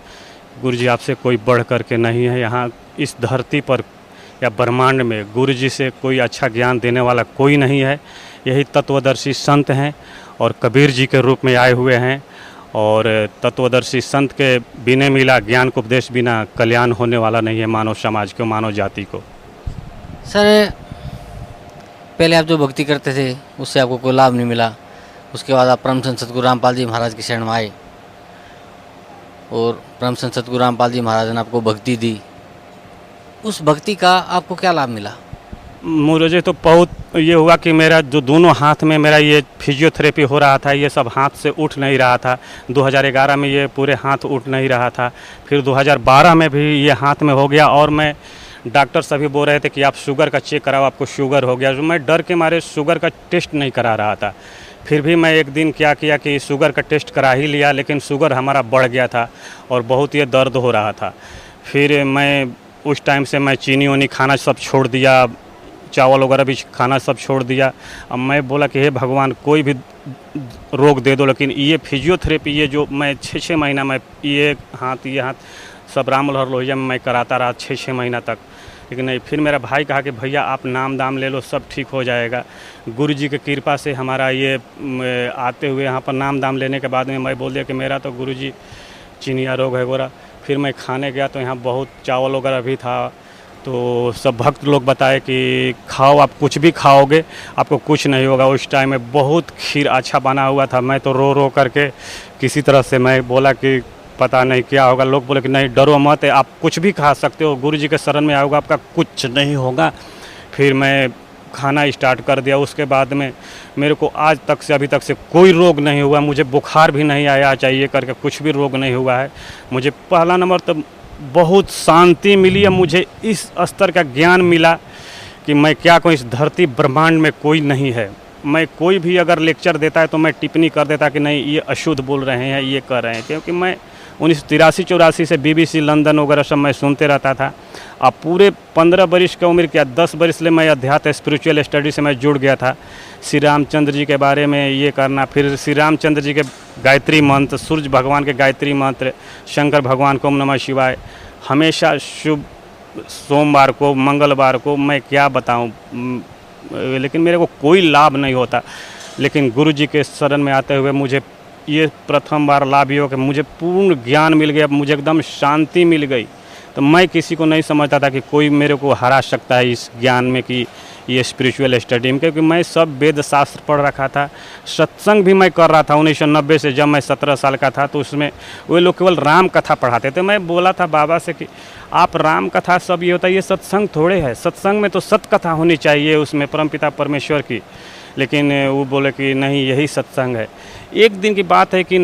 गुरुजी आपसे कोई बढ़ कर के नहीं है, यहाँ इस धरती पर या ब्रह्मांड में गुरुजी से कोई अच्छा ज्ञान देने वाला कोई नहीं है। यही तत्वदर्शी संत हैं और कबीर जी के रूप में आए हुए हैं। और तत्वदर्शी संत के बिना मिला ज्ञान को उपदेश बिना कल्याण होने वाला नहीं है मानव समाज को, मानव जाति को। सर, पहले आप जो भक्ति करते थे उससे आपको कोई लाभ नहीं मिला, उसके बाद आप परम संत सतगुरु रामपाल जी महाराज की शरण में आए और परम संत सतगुरु रामपाल जी महाराज ने आपको भक्ति दी। उस भक्ति का आपको क्या लाभ मिला? मुझे तो बहुत ये हुआ कि मेरा जो दोनों हाथ में मेरा ये फिजियोथेरेपी हो रहा था, ये सब हाथ से उठ नहीं रहा था। 2011 में ये पूरे हाथ उठ नहीं रहा था। फिर 2012 में भी ये हाथ में हो गया। और मैं डॉक्टर सभी बोल रहे थे कि आप शुगर का चेक कराओ, आपको शुगर हो गया। मैं डर के मारे शुगर का टेस्ट नहीं करा रहा था। फिर भी मैं एक दिन क्या किया कि शुगर का टेस्ट करा ही लिया, लेकिन शुगर हमारा बढ़ गया था और बहुत ये दर्द हो रहा था। फिर मैं उस टाइम से मैं चीनी वनी खाना सब छोड़ दिया, चावल वगैरह भी खाना सब छोड़ दिया। अब मैं बोला कि हे भगवान, कोई भी रोग दे दो, लेकिन ये फिजियोथेरेपी ये जो मैं 6 महीना में ये हाथ सब रामलहर लोहिया में मैं कराता रहा 6 महीना तक, लेकिन नहीं। फिर मेरा भाई कहा कि भैया आप नाम दाम ले लो, सब ठीक हो जाएगा। गुरु जी की कृपा से हमारा ये आते हुए यहाँ पर नाम दाम लेने के बाद में मैं बोल दिया कि मेरा तो गुरु जी चिनिया रोग है वगैरह। फिर मैं खाने गया तो यहाँ बहुत चावल वगैरह भी था, तो सब भक्त लोग बताए कि खाओ, आप कुछ भी खाओगे आपको कुछ नहीं होगा। उस टाइम में बहुत खीर अच्छा बना हुआ था। मैं तो रो करके किसी तरह से मैं बोला कि पता नहीं क्या होगा। लोग बोले कि नहीं डरो मत, आप कुछ भी खा सकते हो, गुरु जी के शरण में आओगे आपका कुछ नहीं होगा। फिर मैं खाना स्टार्ट कर दिया। उसके बाद में मेरे को आज तक से अभी तक से कोई रोग नहीं हुआ। मुझे बुखार भी नहीं आया चाहिए करके, कुछ भी रोग नहीं हुआ है। मुझे पहला नंबर तो बहुत शांति मिली है। मुझे इस स्तर का ज्ञान मिला कि मैं क्या कहूँ, इस धरती ब्रह्मांड में कोई नहीं है। मैं कोई भी अगर लेक्चर देता है तो मैं टिप्पणी कर देता कि नहीं ये अशुद्ध बोल रहे हैं, ये कर रहे हैं, क्योंकि मैं 1983-84 से BBC लंदन वगैरह सब मैं सुनते रहता था। अब पूरे 15 वर्ष की उम्र क्या 10 वर्ष से मैं अध्यात्म स्पिरिचुअल स्टडी से मैं जुड़ गया था। श्री रामचंद्र जी के बारे में ये करना, फिर श्री रामचंद्र जी के गायत्री मंत्र, सूर्य भगवान के गायत्री मंत्र, शंकर भगवान को ओम नमः शिवाय, हमेशा शुभ सोमवार को मंगलवार को, मैं क्या बताऊं, लेकिन मेरे को कोई लाभ नहीं होता। लेकिन गुरु जी के शरण में आते हुए मुझे ये प्रथम बार लाभ ये हो कि मुझे पूर्ण ज्ञान मिल गया, मुझे एकदम शांति मिल गई। तो मैं किसी को नहीं समझता था कि कोई मेरे को हरा सकता है इस ज्ञान में कि ये स्पिरिचुअल स्टडी में, क्योंकि मैं सब वेद शास्त्र पढ़ रखा था। सत्संग भी मैं कर रहा था 1990 से, जब मैं 17 साल का था तो उसमें वे लोग केवल राम कथा पढ़ाते थे। मैं बोला था बाबा से कि आप राम कथा सब ये होता है, ये सत्संग थोड़े है, सत्संग में तो सत कथा होनी चाहिए उसमें परमपिता परमेश्वर की। लेकिन वो बोले कि नहीं यही सत्संग है। एक दिन की बात है कि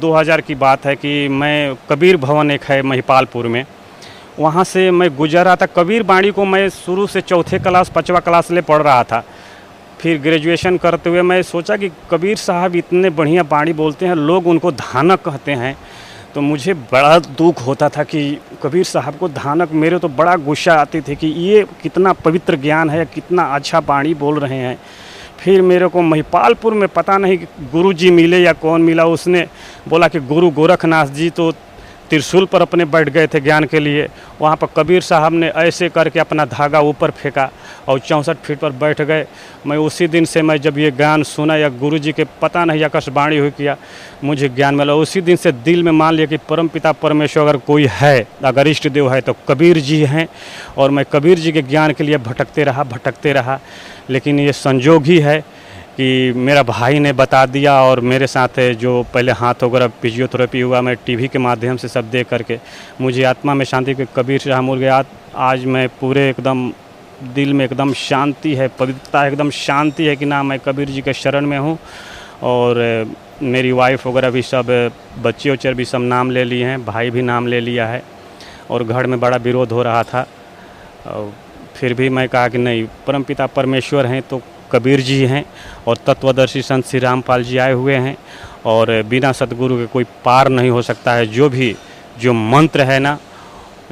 2000 की बात है कि मैं कबीर भवन एक है महिपालपुर में, वहाँ से मैं गुजर रहा था। कबीर बाणी को मैं शुरू से चौथे क्लास 5वां क्लास ले पढ़ रहा था। फिर ग्रेजुएशन करते हुए मैं सोचा कि कबीर साहब इतने बढ़िया बाणी बोलते हैं, लोग उनको धानक कहते हैं, तो मुझे बड़ा दुख होता था कि कबीर साहब को धानक, मेरे तो बड़ा गुस्सा आती थी कि ये कितना पवित्र ज्ञान है, कितना अच्छा बाणी बोल रहे हैं। फिर मेरे को महिपालपुर में पता नहीं गुरुजी मिले या कौन मिला, उसने बोला कि गुरु गोरखनाथ जी तो त्रिशूल पर अपने बैठ गए थे ज्ञान के लिए। वहाँ पर कबीर साहब ने ऐसे करके अपना धागा ऊपर फेंका और 64 फीट पर बैठ गए। मैं उसी दिन से मैं जब ये ज्ञान सुना या गुरुजी के पता नहीं आकाशवाणी हुई किया, मुझे ज्ञान मिला। उसी दिन से दिल में मान लिया कि परम पिता परमेश्वर अगर कोई है, अगर इष्ट देव है तो कबीर जी हैं। और मैं कबीर जी के ज्ञान के लिए भटकते रहा। लेकिन ये संजोग ही है कि मेरा भाई ने बता दिया और मेरे साथ जो पहले हाथ वगैरह फिजियोथेरेपी हुआ, मैं टीवी के माध्यम से सब देख करके मुझे आत्मा में शांति के कबीर शाह मुर गया। आज मैं पूरे एकदम दिल में एकदम शांति है, पवित्रता एकदम शांति है कि ना मैं कबीर जी के शरण में हूँ। और मेरी वाइफ वगैरह भी सब, बच्चे उच्चे भी सब नाम ले लिए हैं, भाई भी नाम ले लिया है। और घर में बड़ा विरोध हो रहा था, और फिर भी मैं कहा कि नहीं, परमपिता परमेश्वर हैं तो कबीर जी हैं और तत्वदर्शी संत श्री रामपाल जी आए हुए हैं। और बिना सतगुरु के कोई पार नहीं हो सकता है। जो मंत्र है ना,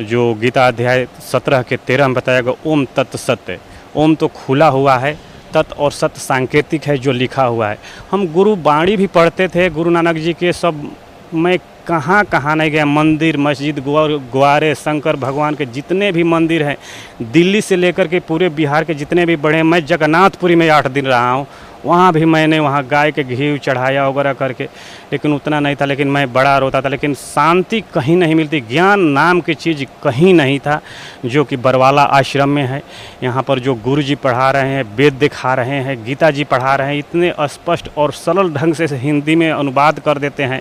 जो गीता अध्याय 17 के 13 में बताया गया, ओम तत् सत्य, ओम तो खुला हुआ है, तत् और सत्य सांकेतिक है जो लिखा हुआ है। हम गुरु बाणी भी पढ़ते थे, गुरु नानक जी के सब, मैं कहाँ नहीं गया, मंदिर मस्जिद ग्वारे शंकर भगवान के जितने भी मंदिर हैं, दिल्ली से लेकर के पूरे बिहार के जितने भी बड़े, मैं जगन्नाथपुरी में 8 दिन रहा हूँ, वहाँ भी मैंने वहाँ गाय के घी चढ़ाया वगैरह करके, लेकिन उतना नहीं था। लेकिन मैं बड़ा रोता था, लेकिन शांति कहीं नहीं मिलती, ज्ञान नाम की चीज़ कहीं नहीं था, जो कि बरवाला आश्रम में है। यहाँ पर जो गुरु जी पढ़ा रहे हैं, वेद दिखा रहे हैं, गीता जी पढ़ा रहे हैं, इतने स्पष्ट और सरल ढंग से हिंदी में अनुवाद कर देते हैं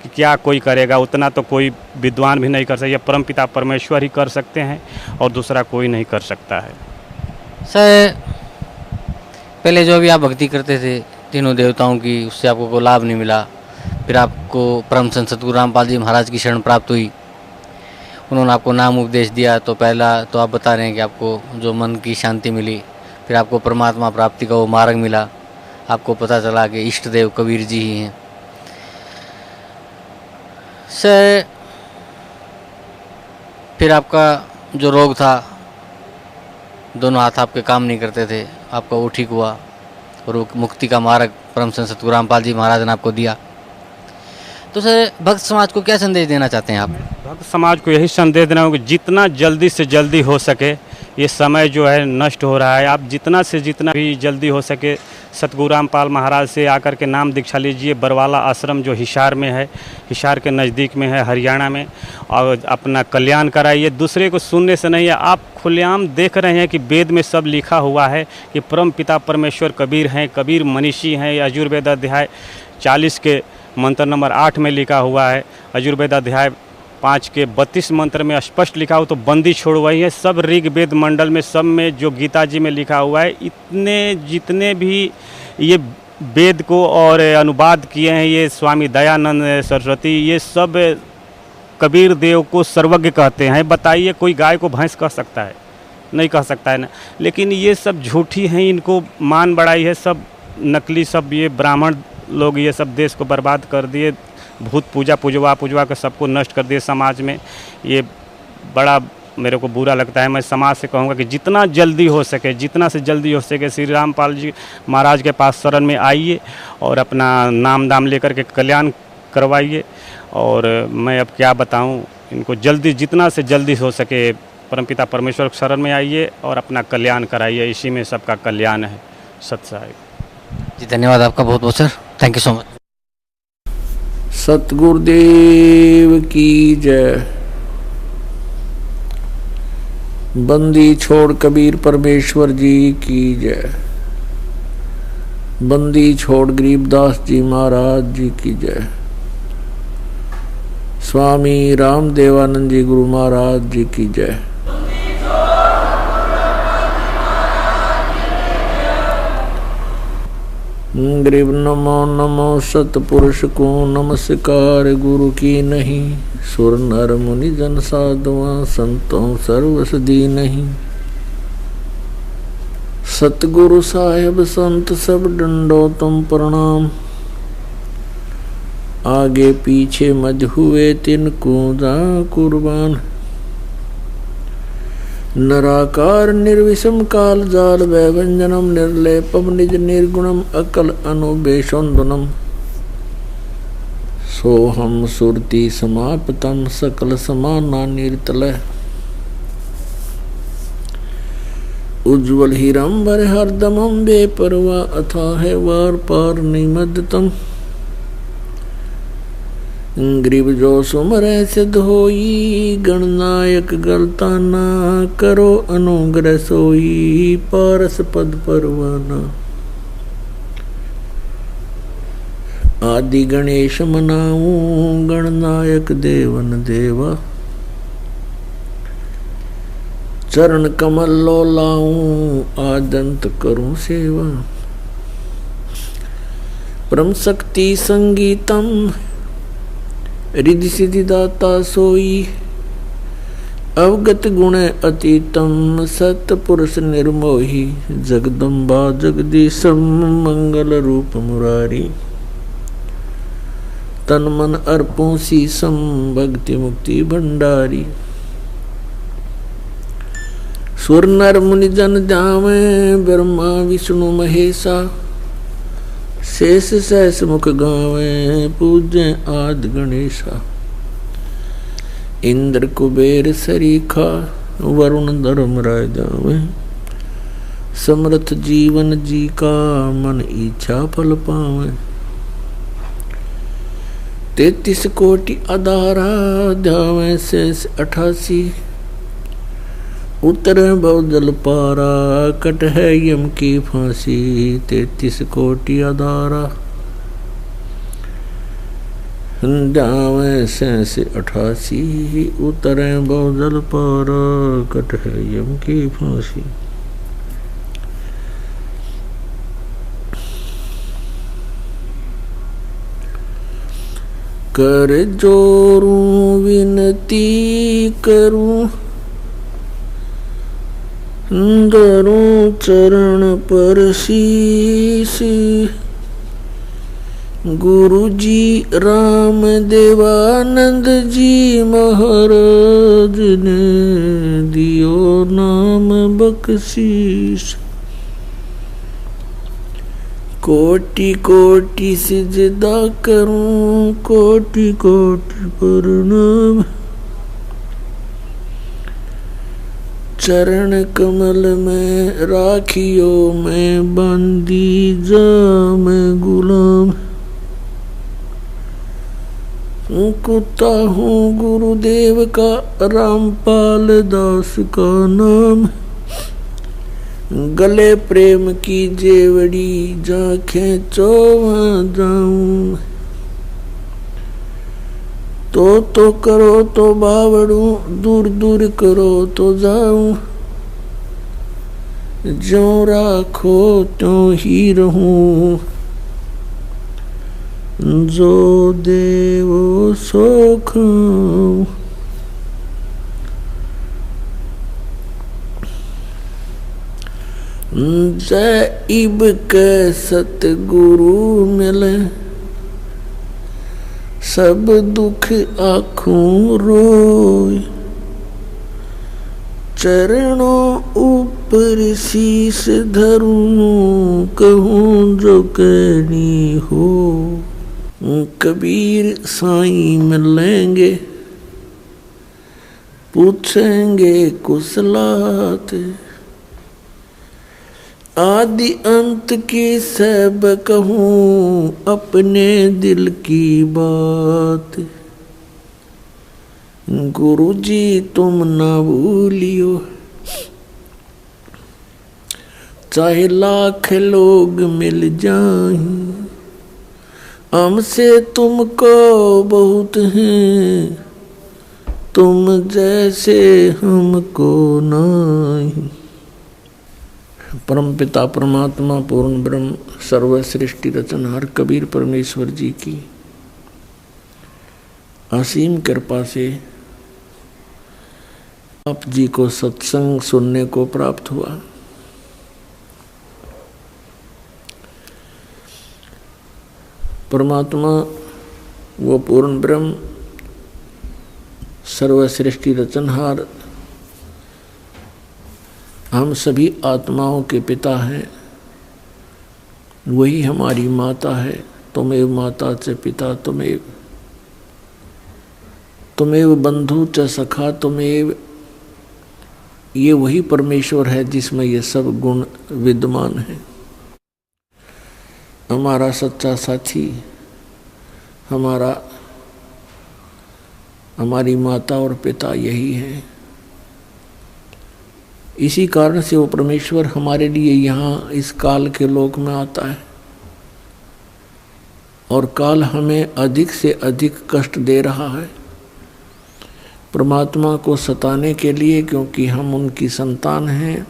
कि क्या कोई करेगा। उतना तो कोई विद्वान भी नहीं कर सकता, परमपिता परमेश्वर ही कर सकते हैं और दूसरा कोई नहीं कर सकता है। सर, पहले जो भी आप भक्ति करते थे तीनों देवताओं की, उससे आपको कोई लाभ नहीं मिला। फिर आपको परम संत सतगुरु रामपाल जी महाराज की शरण प्राप्त हुई, उन्होंने आपको नाम उपदेश दिया। तो पहला तो आप बता रहे हैं कि आपको जो मन की शांति मिली, फिर आपको परमात्मा प्राप्ति का वो मार्ग मिला, आपको पता चला कि इष्ट देव कबीर जी ही हैं। सर, फिर आपका जो रोग था, दोनों हाथ आपके काम नहीं करते थे, आपका वो ठीक हुआ और मुक्ति का मार्ग परम संत सतगुरु रामपाल जी महाराज ने आपको दिया। तो सर, भक्त समाज को क्या संदेश देना चाहते हैं आप? भक्त समाज को यही संदेश देना होगा कि जितना जल्दी से जल्दी हो सके, ये समय जो है नष्ट हो रहा है, आप जितना से जितना भी जल्दी हो सके सतगुरु रामपाल महाराज से आकर के नाम दीक्षा लीजिए। बरवाला आश्रम जो हिसार में है, हिसार के नज़दीक में है, हरियाणा में, और अपना कल्याण कराइए। दूसरे को सुनने से नहीं है, आप खुलेआम देख रहे हैं कि वेद में सब लिखा हुआ है कि परम पिता परमेश्वर कबीर हैं, कबीर मनीषी हैं। यजुर्वेद अध्याय 40 के मंत्र नंबर 8 में लिखा हुआ है, यजुर्वेद अध्याय 5 के 32 मंत्र में स्पष्ट लिखा हो तो बंदी छोड़वाई है। सब ऋग्वेद मंडल में, सब में जो गीता जी में लिखा हुआ है, इतने जितने भी ये वेद को और अनुवाद किए हैं, ये स्वामी दयानंद सरस्वती, ये सब कबीर देव को सर्वज्ञ कहते हैं। बताइए, कोई गाय को भैंस कह सकता है? नहीं कह सकता है ना। लेकिन ये सब झूठी हैं, इनको मान बढ़ाई है, सब नकली, सब ये ब्राह्मण लोग ये सब देश को बर्बाद कर दिए, भूत पूजा पुजवा कर सबको नष्ट कर दिए समाज में। ये बड़ा मेरे को बुरा लगता है। मैं समाज से कहूँगा कि जितना जल्दी हो सके, जितना से जल्दी हो सके श्री रामपाल जी महाराज के पास शरण में आइए और अपना नाम दाम लेकर के कल्याण करवाइए। और मैं अब क्या बताऊँ इनको, जल्दी जितना से जल्दी हो सके परमपिता परमेश्वर के शरण में आइए और अपना कल्याण कराइए, इसी में सबका कल्याण है। सत्साई जी, धन्यवाद आपका बहुत बहुत sir, thank you so much. Satgurudev की जय। बंदी छोड़ कबीर परमेश्वर जी की जय। बंदी छोड़ गरीबदास जी महाराज जी की जय। स्वामी रामदेवानंद जी गुरु महाराज जी की जय। गरीब नमो नमो सतपुरुष को नमस्कार गुरु की नहीं। सुर नर मुनि जन साधुआ संतों सर्वसदी नहीं। सतगुरु साहेब संत सब डंडो तुम प्रणाम। आगे पीछे मज हुए तिनको जा कुर्बान। नराकार निर्विषम काल जाल वैभंजनम निर्लेपम निज निर्गुणम अकल अनुबेशोन्दनम। सोहम सुरति समाप्तम सकल समाना निर्तलय। उज्ज्वल हीरंबर हरदमम बेपरवा अथाह वार पार निमद्दतम। ग्रीव जो सुमर सिद्ध होई गणनायक गलता ना करो अनुग्रह सोई पारस पद परवाना। आदि गणेश मनाऊं गणनायक देवन देवा। चरण कमल लो लाऊं आदंत करूं सेवा। परम शक्ति संगीतम रिद्धि सिद्धि दाता सोई। अवगत गुण अतीतम सतपुरुष निर्मोही। जगदम्बा जगदीशम मंगल रूप मुरारी। तन मन अर्पों शीसम भक्ति मुक्ति भंडारी। सुर नर मुनि जन जावे ब्रह्मा विष्णु महेशा। शेष सहस मुख गावे पूज्य आदि गणेशा। इंद्र कुबेर सरीखा वरुण धर्म राय जावे। समर्थ जीवन जी का मन इच्छा फल पावे। 33 कोटि अधारा ध्यावे शेष 88। उतर बहुजल पारा कट है यम की फांसी। 33 कोटि अधारा जावे शेष 88। उतरे बहुजल पारा कट है यम की फांसी। कर जोरूं विनती करूं धरूं चरण पर शीश। गुरु जी राम देवानंद जी महाराज ने दियो नाम बख्शीश। कोटि कोटि सिजदा करूं कोटि कोटि प्रणाम। चरण कमल में राखियो मैं बंदी जा मैं गुलाम। कुत्ता हूँ गुरुदेव का रामपाल दास का नाम। गले प्रेम की जेवड़ी जा खेचो वहाँ जाऊं। तो करो तो बावड़ू दूर दूर करो तो जाऊं। ज्यों राखो त्यों ही रहूं। जो देवो सो खाऊं। जय इब के सतगुरु मिले सब दुख आँखों रोय। चरणों ऊपर शीश धरूं कहूँ जो कहनी हो। कबीर साईं मिलेंगे पूछेंगे कुशलात। आदि अंत की सब कहूँ अपने दिल की बात। गुरु जी तुम ना भूलियो चाहे लाख लोग मिल जाएं। हमसे तुमको बहुत हैं तुम जैसे हमको नहीं। परम पिता परमात्मा पूर्ण ब्रह्म सर्व सृष्टि रचनहार कबीर परमेश्वर जी की असीम कृपा से आप जी को सत्संग सुनने को प्राप्त हुआ। परमात्मा वो पूर्ण ब्रह्म सर्व सृष्टि रचनहार हम सभी आत्माओं के पिता हैं, वही हमारी माता है। तुमेव माता च पिता तुमेव बंधु च सखा तुमेव, ये वही परमेश्वर है जिसमें ये सब गुण विद्यमान है। हमारा सच्चा साथी हमारी माता और पिता यही है। इसी कारण से वो परमेश्वर हमारे लिए यहाँ इस काल के लोक में आता है और काल हमें अधिक से अधिक कष्ट दे रहा है परमात्मा को सताने के लिए, क्योंकि हम उनकी संतान हैं।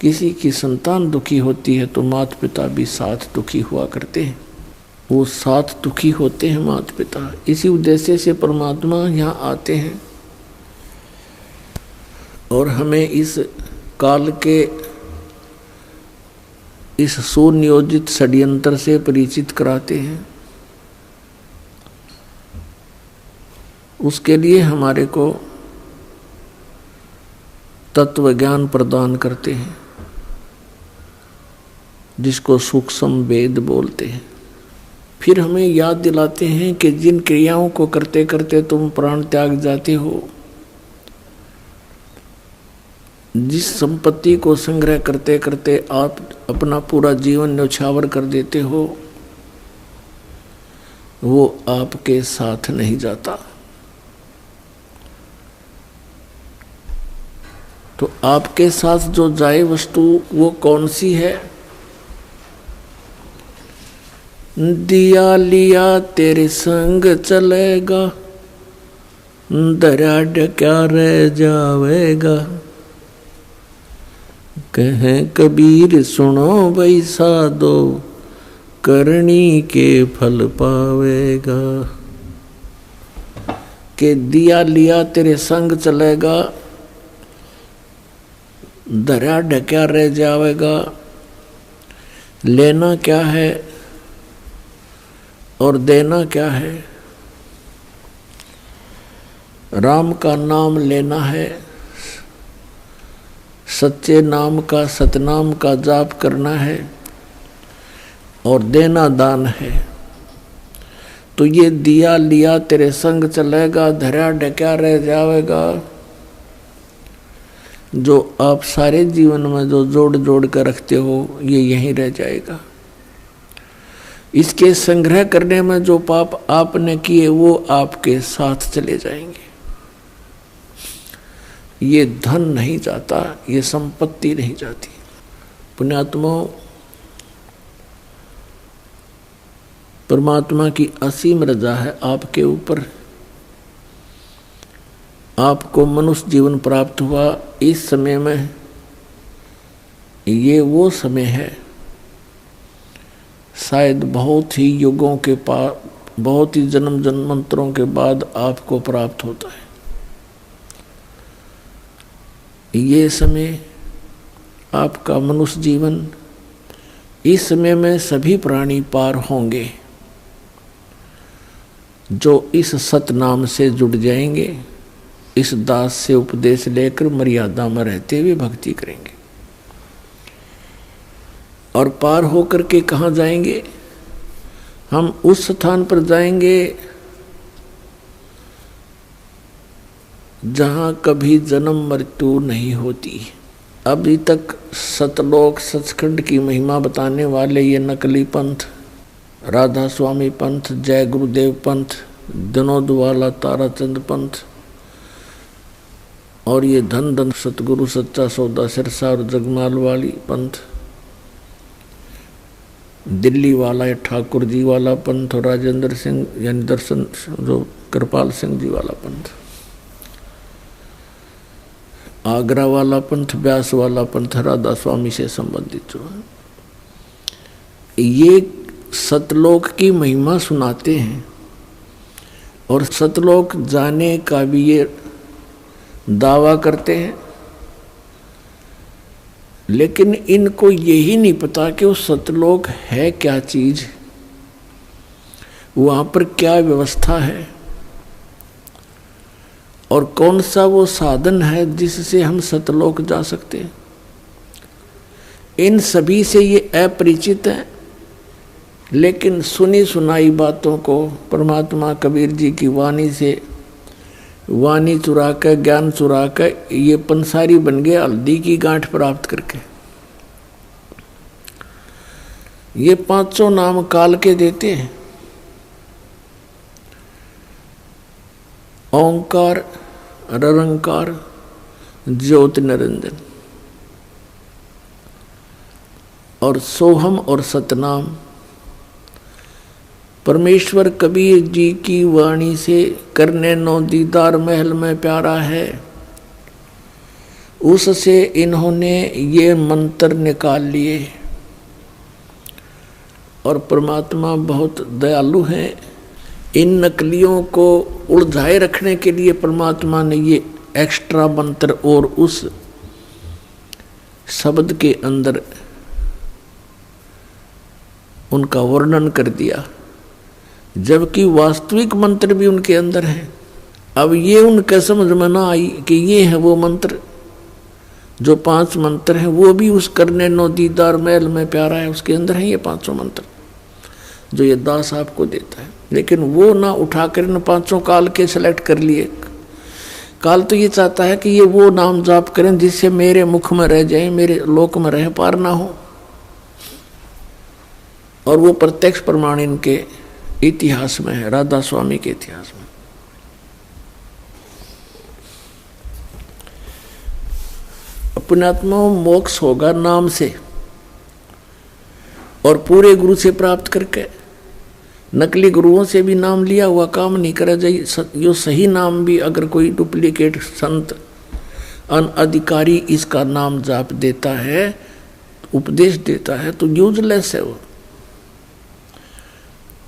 किसी की संतान दुखी होती है तो माता पिता भी साथ दुखी हुआ करते हैं, वो साथ दुखी होते हैं माता पिता। इसी उद्देश्य से परमात्मा यहाँ आते हैं और हमें इस काल के इस सुनियोजित षड्यंत्र से परिचित कराते हैं। उसके लिए हमारे को तत्व ज्ञान प्रदान करते हैं, जिसको सूक्ष्म वेद बोलते हैं। फिर हमें याद दिलाते हैं कि जिन क्रियाओं को करते करते तुम प्राण त्याग जाते हो, जिस संपत्ति को संग्रह करते करते आप अपना पूरा जीवन न्यौछावर कर देते हो, वो आपके साथ नहीं जाता। तो आपके साथ जो जाए वस्तु वो कौन सी है? दिया लिया तेरे संग चलेगा, दरिया क्या रह जावेगा। कहें कबीर सुनो भाई साधो, करनी के फल पावेगा। के दिया लिया तेरे संग चलेगा, दरिया ढक्या रह जावेगा। लेना क्या है और देना क्या है? राम का नाम लेना है, सच्चे नाम का सतनाम का जाप करना है और देना दान है। तो ये दिया लिया तेरे संग चलेगा, धरा ढक्या रह जावेगा। जो आप सारे जीवन में जो जोड़ जोड़ कर रखते हो, ये यहीं रह जाएगा। इसके संग्रह करने में जो पाप आपने किए वो आपके साथ चले जाएंगे। ये धन नहीं जाता, ये संपत्ति नहीं जाती। पुण्यात्मा, परमात्मा की असीम रजा है आपके ऊपर। आपको मनुष्य जीवन प्राप्त हुआ इस समय में, ये वो समय है शायद बहुत ही युगों के बहुत ही जन्म जन्मांतरों के बाद आपको प्राप्त होता है। ये समय आपका मनुष्य जीवन, इस समय में सभी प्राणी पार होंगे जो इस सतनाम से जुड़ जाएंगे, इस दास से उपदेश लेकर मर्यादा में रहते हुए भक्ति करेंगे। और पार होकर के कहाँ जाएंगे? हम उस स्थान पर जाएंगे जहाँ कभी जन्म मृत्यु नहीं होती। अभी तक सतलोक सचखंड की महिमा बताने वाले ये नकली पंथ, राधा स्वामी पंथ, जय गुरुदेव पंथ, विनोद वाला ताराचंद पंथ और ये धन धन सतगुरु सच्चा सौदा सिरसा और जगमाल वाली पंथ, दिल्ली वाला या ठाकुर जी वाला पंथ और राजेंद्र सिंह यानी दर्शन जो कृपाल सिंह जी वाला पंथ, आगरा वाला पंथ, व्यास वाला पंथ राधा स्वामी से संबंधित जो है, ये सतलोक की महिमा सुनाते हैं और सतलोक जाने का भी ये दावा करते हैं, लेकिन इनको यही नहीं पता कि वो सतलोक है क्या चीज, वहाँ पर क्या व्यवस्था है और कौन सा वो साधन है जिससे हम सतलोक जा सकते हैं। इन सभी से ये अपरिचित हैं, लेकिन सुनी सुनाई बातों को परमात्मा कबीर जी की वाणी से वाणी चुरा कर, ज्ञान चुरा कर ये पंसारी बन गए हल्दी की गांठ प्राप्त करके। ये पांचों नाम काल के देते हैं, ओंकार, निरंकार, ज्योति निरंजन और सोहम और सतनाम। परमेश्वर कबीर जी की वाणी से करने नो दीदार महल में प्यारा है, उससे इन्होंने ये मंत्र निकाल लिए। और परमात्मा बहुत दयालु हैं, इन नकलियों को उलझाए रखने के लिए परमात्मा ने ये एक्स्ट्रा मंत्र और उस शब्द के अंदर उनका वर्णन कर दिया, जबकि वास्तविक मंत्र भी उनके अंदर है। अब ये उनके समझ में ना आई कि ये है वो मंत्र, जो 5 मंत्र हैं वो भी उस करने नो दीदार महल में प्यारा है, उसके अंदर है ये 5 मंत्र जो ये दास आपको देता है। लेकिन वो ना उठाकर इन 5 काल के सेलेक्ट कर लिए। काल तो ये चाहता है कि ये वो नाम जाप करें जिससे मेरे मुख में रह जाए, मेरे लोक में रह पार ना हो, और वो प्रत्यक्ष प्रमाण इनके इतिहास में है, राधा स्वामी के इतिहास में। पुण्यात्मा मोक्ष होगा नाम से और पूरे गुरु से प्राप्त करके। नकली गुरुओं से भी नाम लिया हुआ काम नहीं करा जाए। यो सही नाम भी अगर कोई डुप्लीकेट संत अनअधिकारी इसका नाम जाप देता है, उपदेश देता है, तो यूजलेस है वो।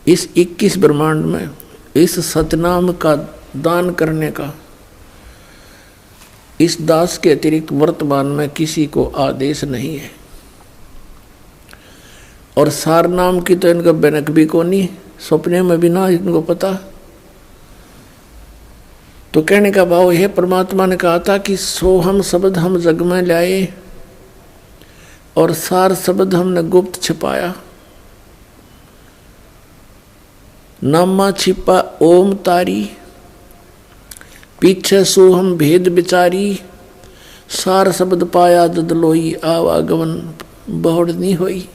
इस 21 ब्रह्मांड में इस सतनाम का दान करने का इस दास के अतिरिक्त वर्तमान में किसी को आदेश नहीं है। और सार नाम की तो इनका बनक भी को नहीं, सपने में भी ना इनको पता। तो कहने का भाव है, परमात्मा ने कहा था कि सोहम शब्द हम जग में लाए और सार शब्द हमने गुप्त छिपाया। नामा छिपा ओम तारी, पीछे सोहम भेद बिचारी, सार शब्द पाया जद लोई, आवागमन बहुड़ नहीं होई।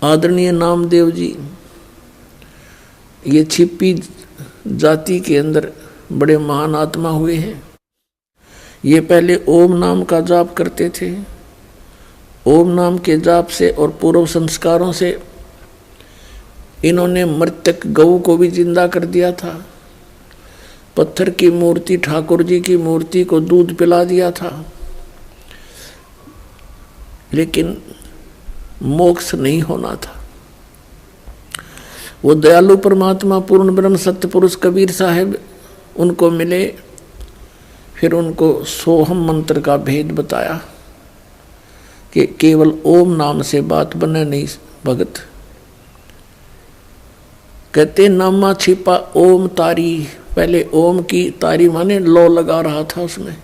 आदरणीय नामदेव जी ये छिपी जाति के अंदर बड़े महान आत्मा हुए हैं। ये पहले ओम नाम का जाप करते थे। ओम नाम के जाप से और पूर्व संस्कारों से इन्होंने मृतक गऊ को भी जिंदा कर दिया था। पत्थर की मूर्ति, ठाकुर जी की मूर्ति को दूध पिला दिया था, लेकिन मोक्ष नहीं होना था। वो दयालु परमात्मा पूर्ण ब्रह्म सत्य पुरुष कबीर साहब उनको मिले, फिर उनको सोहम मंत्र का भेद बताया कि केवल ओम नाम से बात बने नहीं भगत। कहते नामा छिपा ओम तारी, पहले ओम की तारी माने लो लगा रहा था उसमें,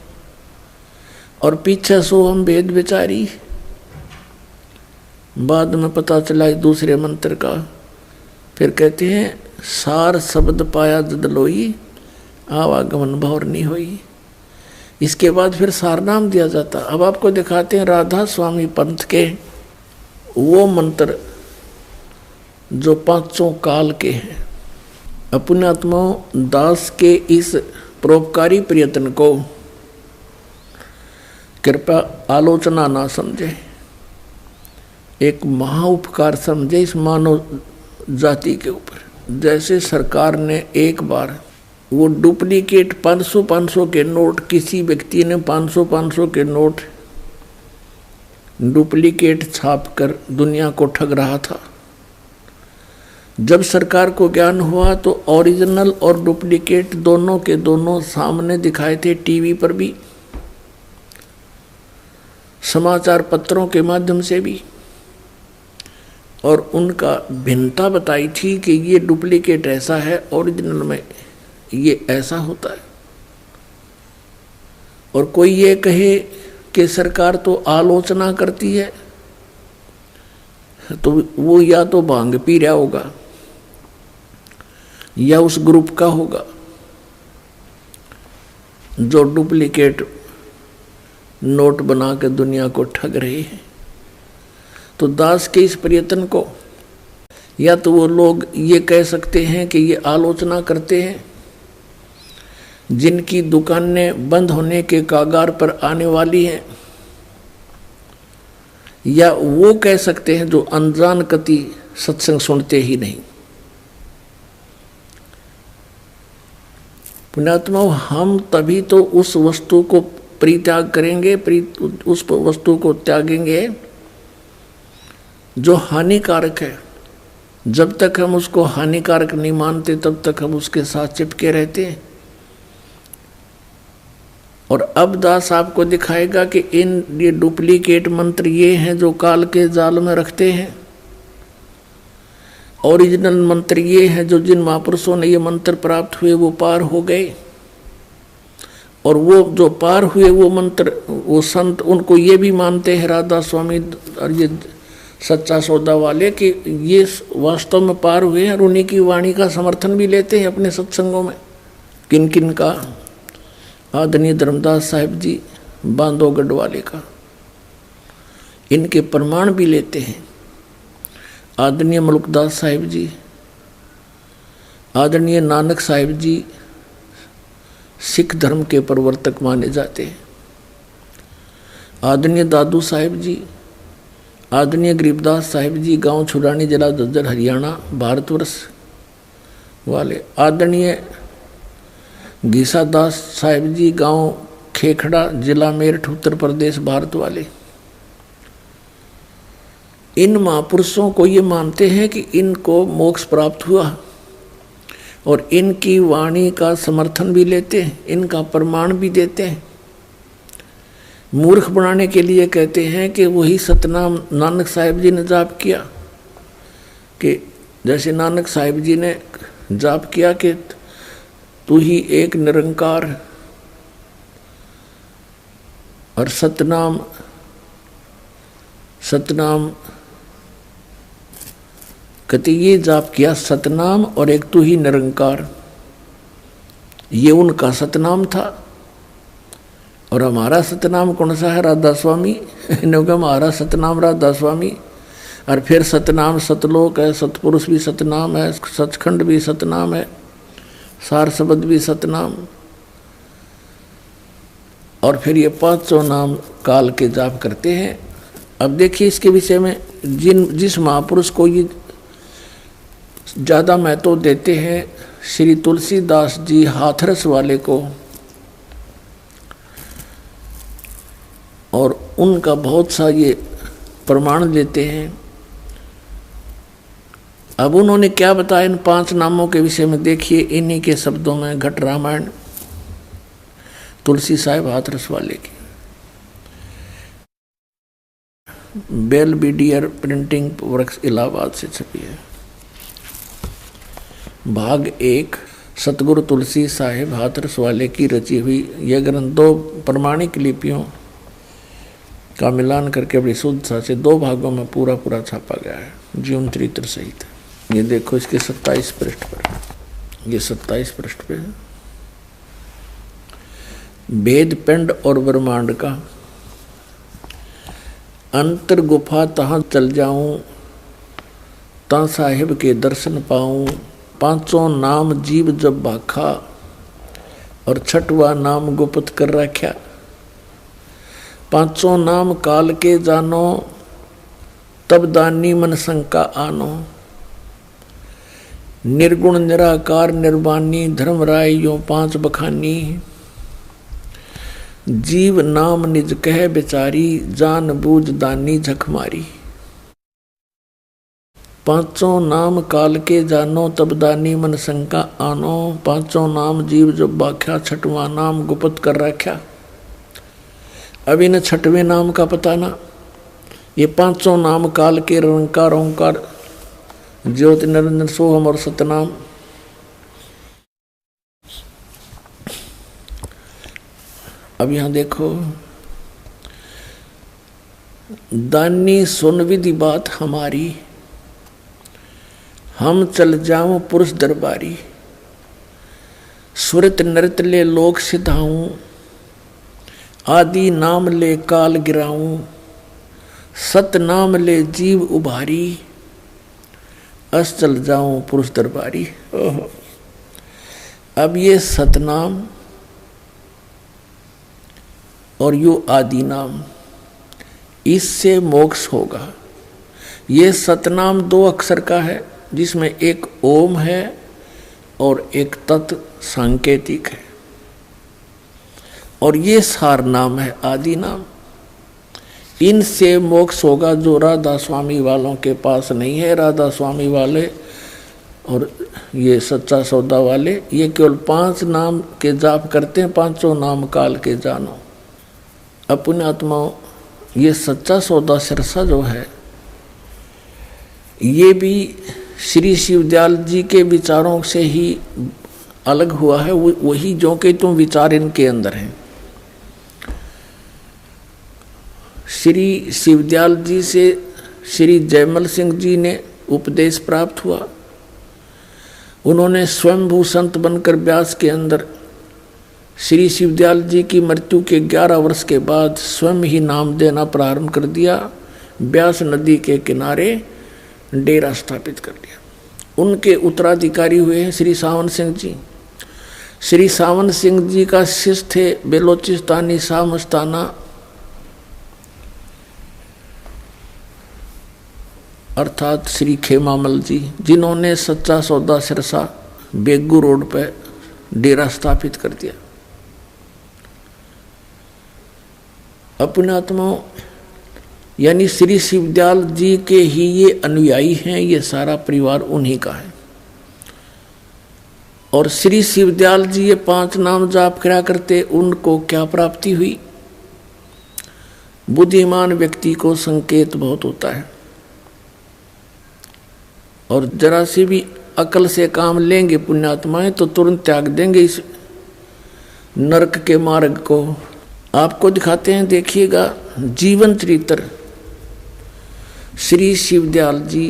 और पीछे सोहम भेद बिचारी। बाद में पता चला दूसरे मंत्र का। फिर कहते हैं सार शब्द पाया जद लोई, आवागमन भौर नहीं हुई। इसके बाद फिर सार नाम दिया जाता। अब आपको दिखाते हैं राधा स्वामी पंथ के वो मंत्र जो 5 काल के हैं। अपने आत्माओं दास के इस परोपकारी प्रयत्न को कृपया आलोचना ना समझे, एक महाउपकार समझे इस मानव जाति के ऊपर। जैसे सरकार ने एक बार वो डुप्लीकेट 500 के नोट, किसी व्यक्ति ने 500 के नोट डुप्लीकेट छापकर दुनिया को ठग रहा था। जब सरकार को ज्ञान हुआ तो ओरिजिनल और डुप्लीकेट दोनों के दोनों सामने दिखाए थे, टीवी पर भी, समाचार पत्रों के माध्यम से भी, और उनका भिन्नता बताई थी कि ये डुप्लीकेट ऐसा है, ओरिजिनल में ये ऐसा होता है। और कोई ये कहे कि सरकार तो आलोचना करती है, तो वो या तो भांग पी रहा होगा या उस ग्रुप का होगा जो डुप्लीकेट नोट बना के दुनिया को ठग रहे हैं। तो दास के इस प्रयत्न को या तो वो लोग ये कह सकते हैं कि ये आलोचना करते हैं जिनकी दुकानें बंद होने के कागार पर आने वाली हैं, या वो कह सकते हैं जो अनजान कति सत्संग सुनते ही नहीं। पुण्यात्मा, हम तभी तो उस वस्तु को परित्याग करेंगे, उस वस्तु को त्यागेंगे जो हानिकारक है। जब तक हम उसको हानिकारक नहीं मानते तब तक हम उसके साथ चिपके रहते हैं। और अब दास आपको दिखाएगा कि ये डुप्लीकेट मंत्र ये हैं जो काल के जाल में रखते हैं, ओरिजिनल मंत्र ये हैं जो जिन महापुरुषों ने ये मंत्र प्राप्त हुए वो पार हो गए। और वो जो पार हुए वो मंत्र, वो संत उनको ये भी मानते हैं, राधा स्वामी और ये सच्चा सौदा वाले, कि ये वास्तव में पार हुए हैं, और उन्हीं की वाणी का समर्थन भी लेते हैं अपने सत्संगों में। किन किन का? आदरणीय धर्मदास साहिब जी बांधवगढ़ वाले का, इनके प्रमाण भी लेते हैं। आदरणीय मलुकदास साहिब जी, आदरणीय नानक साहिब जी सिख धर्म के प्रवर्तक माने जाते हैं। आदरणीय दादू साहिब जी, आदरणीय गरीबदास साहिब जी गांव छुरानी, जिला झज्जर, हरियाणा, भारतवर्ष वाले। आदरणीय गीसा दास साहिब जी गांव खेखड़ा, जिला मेरठ, उत्तर प्रदेश, भारत वाले। इन महापुरुषों को ये मानते हैं कि इनको मोक्ष प्राप्त हुआ, और इनकी वाणी का समर्थन भी लेते हैं, इनका प्रमाण भी देते हैं। मूर्ख बनाने के लिए कहते हैं कि वही सतनाम नानक साहिब जी ने जाप किया, कि जैसे नानक साहिब जी ने जाप किया कि तू ही एक निरंकार, और सतनाम कहते ये जाप किया, सतनाम और एक तू ही निरंकार, ये उनका सतनाम था। और हमारा सतनाम कौन सा है? राधा स्वामी। इन्होंने हमारा सतनाम राधा स्वामी। और फिर सतनाम सतलोक है, सतपुरुष भी सतनाम है, सचखंड भी सतनाम है, सार शब्द भी सतनाम, और फिर ये 500 नाम काल के जाप करते हैं। अब देखिए इसके विषय में जिस महापुरुष को ये ज़्यादा महत्व देते हैं, श्री तुलसीदास जी हाथरस वाले को, और उनका बहुत सा ये प्रमाण देते हैं। अब उन्होंने क्या बताया इन 5 नामों के विषय में, देखिए इन्हीं के शब्दों में घट रामायण तुलसी साहिब हाथरस वाले की, बेलबीडियर प्रिंटिंग वर्क्स इलाहाबाद से छपी है। भाग 1 सतगुरु तुलसी साहिब हाथरस वाले की रची हुई यह ग्रंथ 2 प्रमाणिक लिपियों का मिलान करके बड़ी शुद्धता से 2 भागों में पूरा छापा गया है, जीवन चरित्र सहित। ये देखो इसके 27 पृष्ठ पर, ये 27 पृष्ठ पे है। भेद पिंड और ब्रह्मांड का, अंतर गुफा तहाँ चल जाऊं, ता साहिब के दर्शन पाऊं। 500 नाम जीव जब भाखा, और 6वां नाम गुप्त कर रखा। 500 नाम काल के जानो, तब दानी मन शंका आनो। निर्गुण निराकार निर्वाणी धर्मराय यो 5 बखानी। जीव नाम निज कह बेचारी जान बूझ दानी झक मारी। 5 नाम काल के जानो तब दानी मन शंका आनो। 5 नाम जीव जो बाख्या 6वां नाम गुप्त कर रखा। अब इन 6वें नाम का पता ना। ये 5 नाम काल के रंकार ओंकार ज्योति निरंजन सोहम और सतनाम। अब यहां देखो, दानी सुन विधि बात हमारी हम चल जाऊं पुरुष दरबारी। सुरत नृत ले लोक सिधाऊं आदि नाम ले काल गिराऊं। सत नाम ले जीव उभारी अस चल जाऊं पुरुष दरबारी। ओहो, अब ये सतनाम और यो आदि नाम, इससे मोक्ष होगा। ये सतनाम 2 अक्षर का है जिसमें एक ओम है और एक तत् सांकेतिक है, और ये सार नाम है आदि नाम। इनसे मोक्ष होगा जो राधा स्वामी वालों के पास नहीं है। राधा स्वामी वाले और ये सच्चा सौदा वाले ये केवल 5 नाम के जाप करते हैं। 5 नाम काल के जानो। अपने आत्माओं, ये सच्चा सौदा सिरसा जो है ये भी श्री शिवदयाल जी के विचारों से ही अलग हुआ है। वही जो कि तुम विचार इनके अंदर हैं। श्री शिवदयाल जी से श्री जयमल सिंह जी ने उपदेश प्राप्त हुआ। उन्होंने स्वयंभू संत बनकर ब्यास के अंदर श्री शिवदयाल जी की मृत्यु के 11 वर्ष के बाद स्वयं ही नाम देना प्रारंभ कर दिया। ब्यास नदी के किनारे डेरा स्थापित कर दिया। उनके उत्तराधिकारी हुए हैं श्री सावन सिंह जी। श्री सावन सिंह जी का शिष्य थे बेलोचिस्तानी शाह मस्ताना, अर्थात श्री खेमामल जी, जिन्होंने सच्चा सौदा सिरसा बेगू रोड पर डेरा स्थापित कर दिया। अपने आत्माओं, यानी श्री शिवदयाल जी के ही ये अनुयायी हैं। ये सारा परिवार उन्हीं का है। और श्री शिवदयाल जी ये 5 नाम जाप करा करते। उनको क्या प्राप्ति हुई? बुद्धिमान व्यक्ति को संकेत बहुत होता है, और जरा सी भी अकल से काम लेंगे पुण्यात्माएं तो तुरंत त्याग देंगे इस नरक के मार्ग को। आपको दिखाते हैं, देखिएगा जीवन चरित्र श्री शिवदयाल जी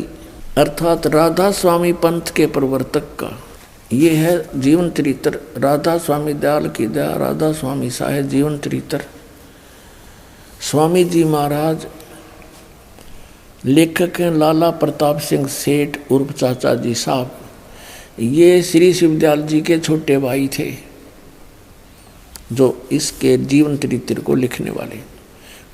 अर्थात राधा स्वामी पंथ के प्रवर्तक का। ये है जीवन चरित्र राधा स्वामी दयाल की दया, राधा स्वामी साहेब जीवन चरित्र। स्वामी जी महाराज लेखक हैं लाला प्रताप सिंह सेठ उर्फ चाचा जी साहब। ये श्री शिवदयाल जी के छोटे भाई थे जो इसके जीवन चरित्र को लिखने वाले।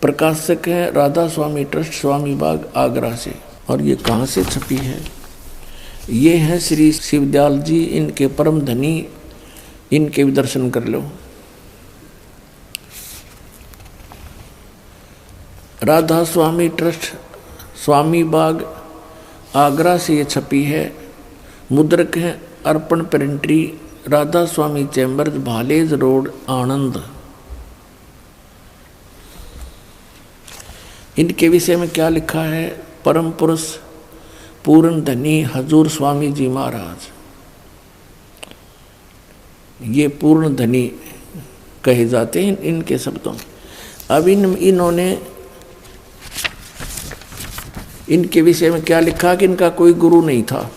प्रकाशक हैं राधा स्वामी ट्रस्ट, स्वामी बाग, आगरा से। और ये कहाँ से छपी है? ये है श्री शिवदयाल जी, इनके परम धनी। इनके भी दर्शन कर लो। राधा स्वामी ट्रस्ट, स्वामी बाग, आगरा से ये छपी है। मुद्रक हैं अर्पण प्रिंटरी, राधा स्वामी चैम्बर्स, भालेज रोड, आनंद। इनके विषय में क्या लिखा है? परम पुरुष पूर्ण धनी हजूर स्वामी जी महाराज। ये पूर्ण धनी कहे जाते हैं इनके शब्दों। अब इन्होंने इनके विषय में क्या लिखा कि इनका कोई गुरु नहीं था।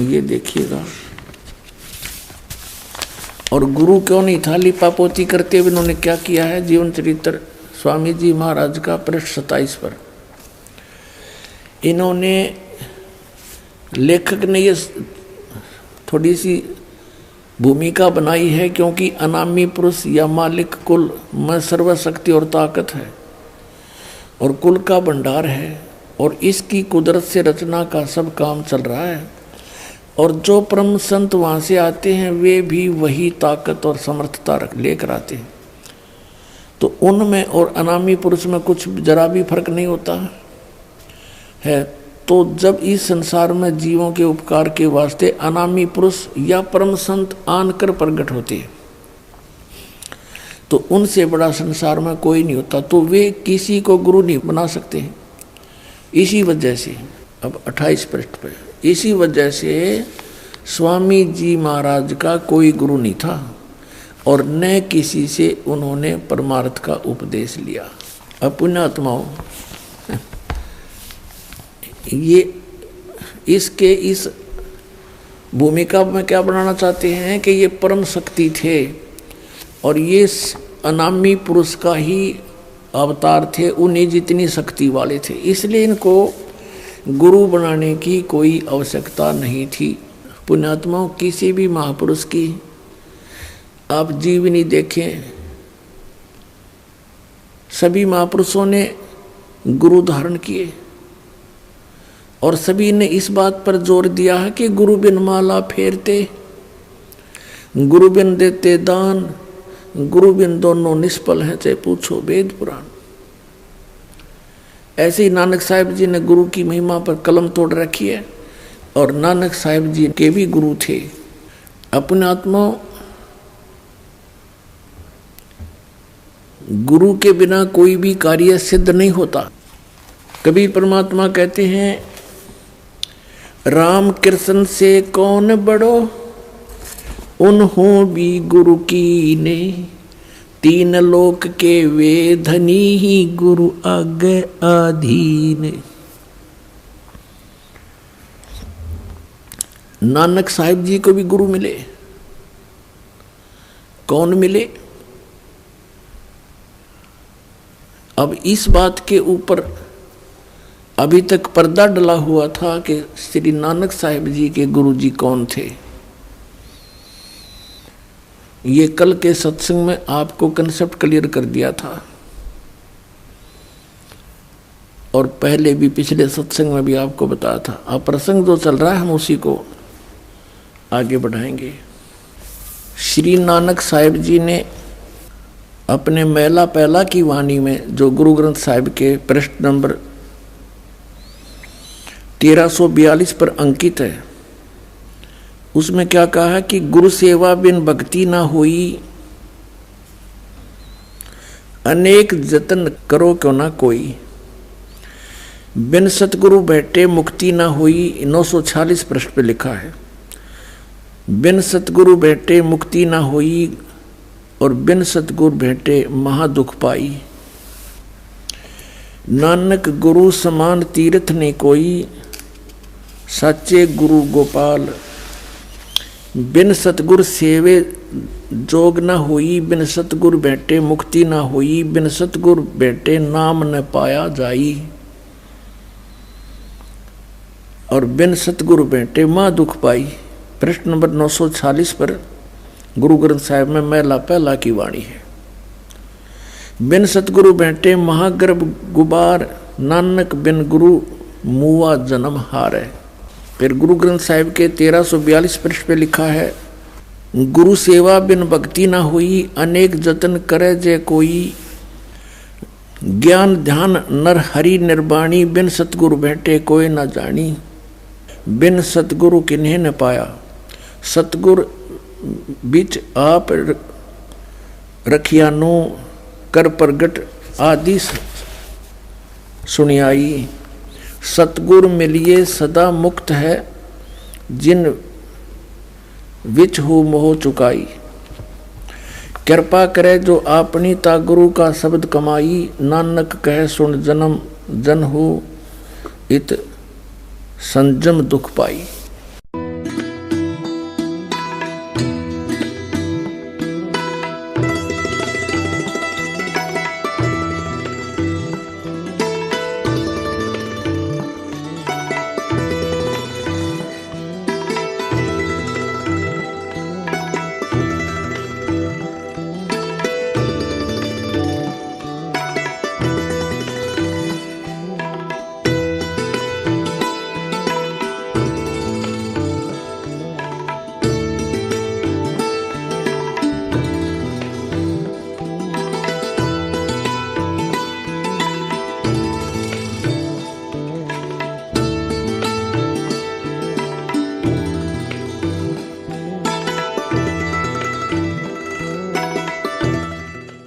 ये देखिएगा। और गुरु क्यों नहीं था? लिपा पोती करते हुए इन्होंने क्या किया है? जीवन चरित्र स्वामी जी महाराज का पृष्ठ 27 पर इन्होंने, लेखक ने ये थोड़ी सी भूमिका बनाई है क्योंकि अनामी पुरुष या मालिक कुल में सर्वशक्ति और ताकत है और कुल का भंडार है। और इसकी कुदरत से रचना का सब काम चल रहा है। और जो परम संत वहाँ से आते हैं वे भी वही ताकत और समर्थता लेकर आते हैं। तो उनमें और अनामी पुरुष में कुछ जरा भी फर्क नहीं होता है। तो जब इस संसार में जीवों के उपकार के वास्ते अनामी पुरुष या परम संत आनकर प्रकट होते हैं तो उनसे बड़ा संसार में कोई नहीं होता, तो वे किसी को गुरु नहीं बना सकते हैं। इसी वजह से अब 28 पृष्ठ पे, इसी वजह से स्वामी जी महाराज का कोई गुरु नहीं था और न किसी से उन्होंने परमार्थ का उपदेश लिया। अब पुण्यात्माओं, ये इसके इस भूमिका में क्या बनाना चाहते हैं कि ये परम शक्ति थे और ये अनामी पुरुष का ही अवतार थे, उन्हीं जितनी शक्ति वाले थे, इसलिए इनको गुरु बनाने की कोई आवश्यकता नहीं थी। पुण्यात्माओं, किसी भी महापुरुष की आप जीवनी देखें, सभी महापुरुषों ने गुरु धारण किए और सभी ने इस बात पर जोर दिया है कि गुरु बिन माला फेरते, गुरु बिन देते दान, गुरु बिन दोनों निष्फल हैं, चाहे पूछो वेद पुराण। ऐसे ही नानक साहिब जी ने गुरु की महिमा पर कलम तोड़ रखी है और नानक साहिब जी के भी गुरु थे। अपने आत्मा गुरु के बिना कोई भी कार्य सिद्ध नहीं होता। कभी परमात्मा कहते हैं, राम कृष्ण से कौन बड़ो, उन्हों भी गुरु की ने, तीन लोक के वे धनी ही गुरु आगे आधीन। नानक साहिब जी को भी गुरु मिले। कौन मिले? अब इस बात के ऊपर अभी तक पर्दा डला हुआ था कि श्री नानक साहिब जी के गुरु जी कौन थे। ये कल के सत्संग में आपको कंसेप्ट क्लियर कर दिया था और पहले भी पिछले सत्संग में भी आपको बताया था। अब प्रसंग जो चल रहा है हम उसी को आगे बढ़ाएंगे। श्री नानक साहिब जी ने अपने मेला पहला की वाणी में, जो गुरु ग्रंथ साहिब के पृष्ठ नंबर 1342 पर अंकित है, उसमें क्या कहा है कि गुरु सेवा बिन भक्ति ना होई, अनेक जतन करो क्यों ना कोई, बिन सतगुरु बैठे मुक्ति ना हुई। 946 पृष्ठ पे लिखा है, बिन सतगुरु बैठे मुक्ति ना हुई और बिन सतगुरु बैठे महादुख पाई। नानक गुरु समान तीर्थ ने कोई, सच्चे गुरु गोपाल। बिन सतगुर सेवे जोग न हुई, बिन सतगुर बैठे मुक्ति न हुई, बिन सतगुर बैठे नाम न पाया जाई, और बिन सतगुर बैठे माँ दुख पाई। पृष्ठ नंबर 946 पर गुरु ग्रंथ साहिब में मेला पहला की वाणी है। बिन सतगुरु बैठे महागर्भ गुबार, नानक बिन गुरु मुआ जन्म हारे। फिर गुरु ग्रंथ साहिब के 1342 पृष्ठ पे लिखा है, गुरु सेवा बिन भक्ति ना हुई, अनेक जतन करे जे कोई, ज्ञान ध्यान नर हरि निर्वाणी, बिन सतगुरु बैठे कोई न जानी, बिन सतगुरु किन्हें न पाया। सतगुर बिच आप रखियानो, कर प्रगट आदि सुनियाई। सतगुर मिलिए सदा मुक्त है, जिन विच हो मोह चुकाई। कृपा करे जो आपनी ता गुरु का शब्द कमाई, नानक कहे सुन जन्म जन हो, इत संजम दुख पाई।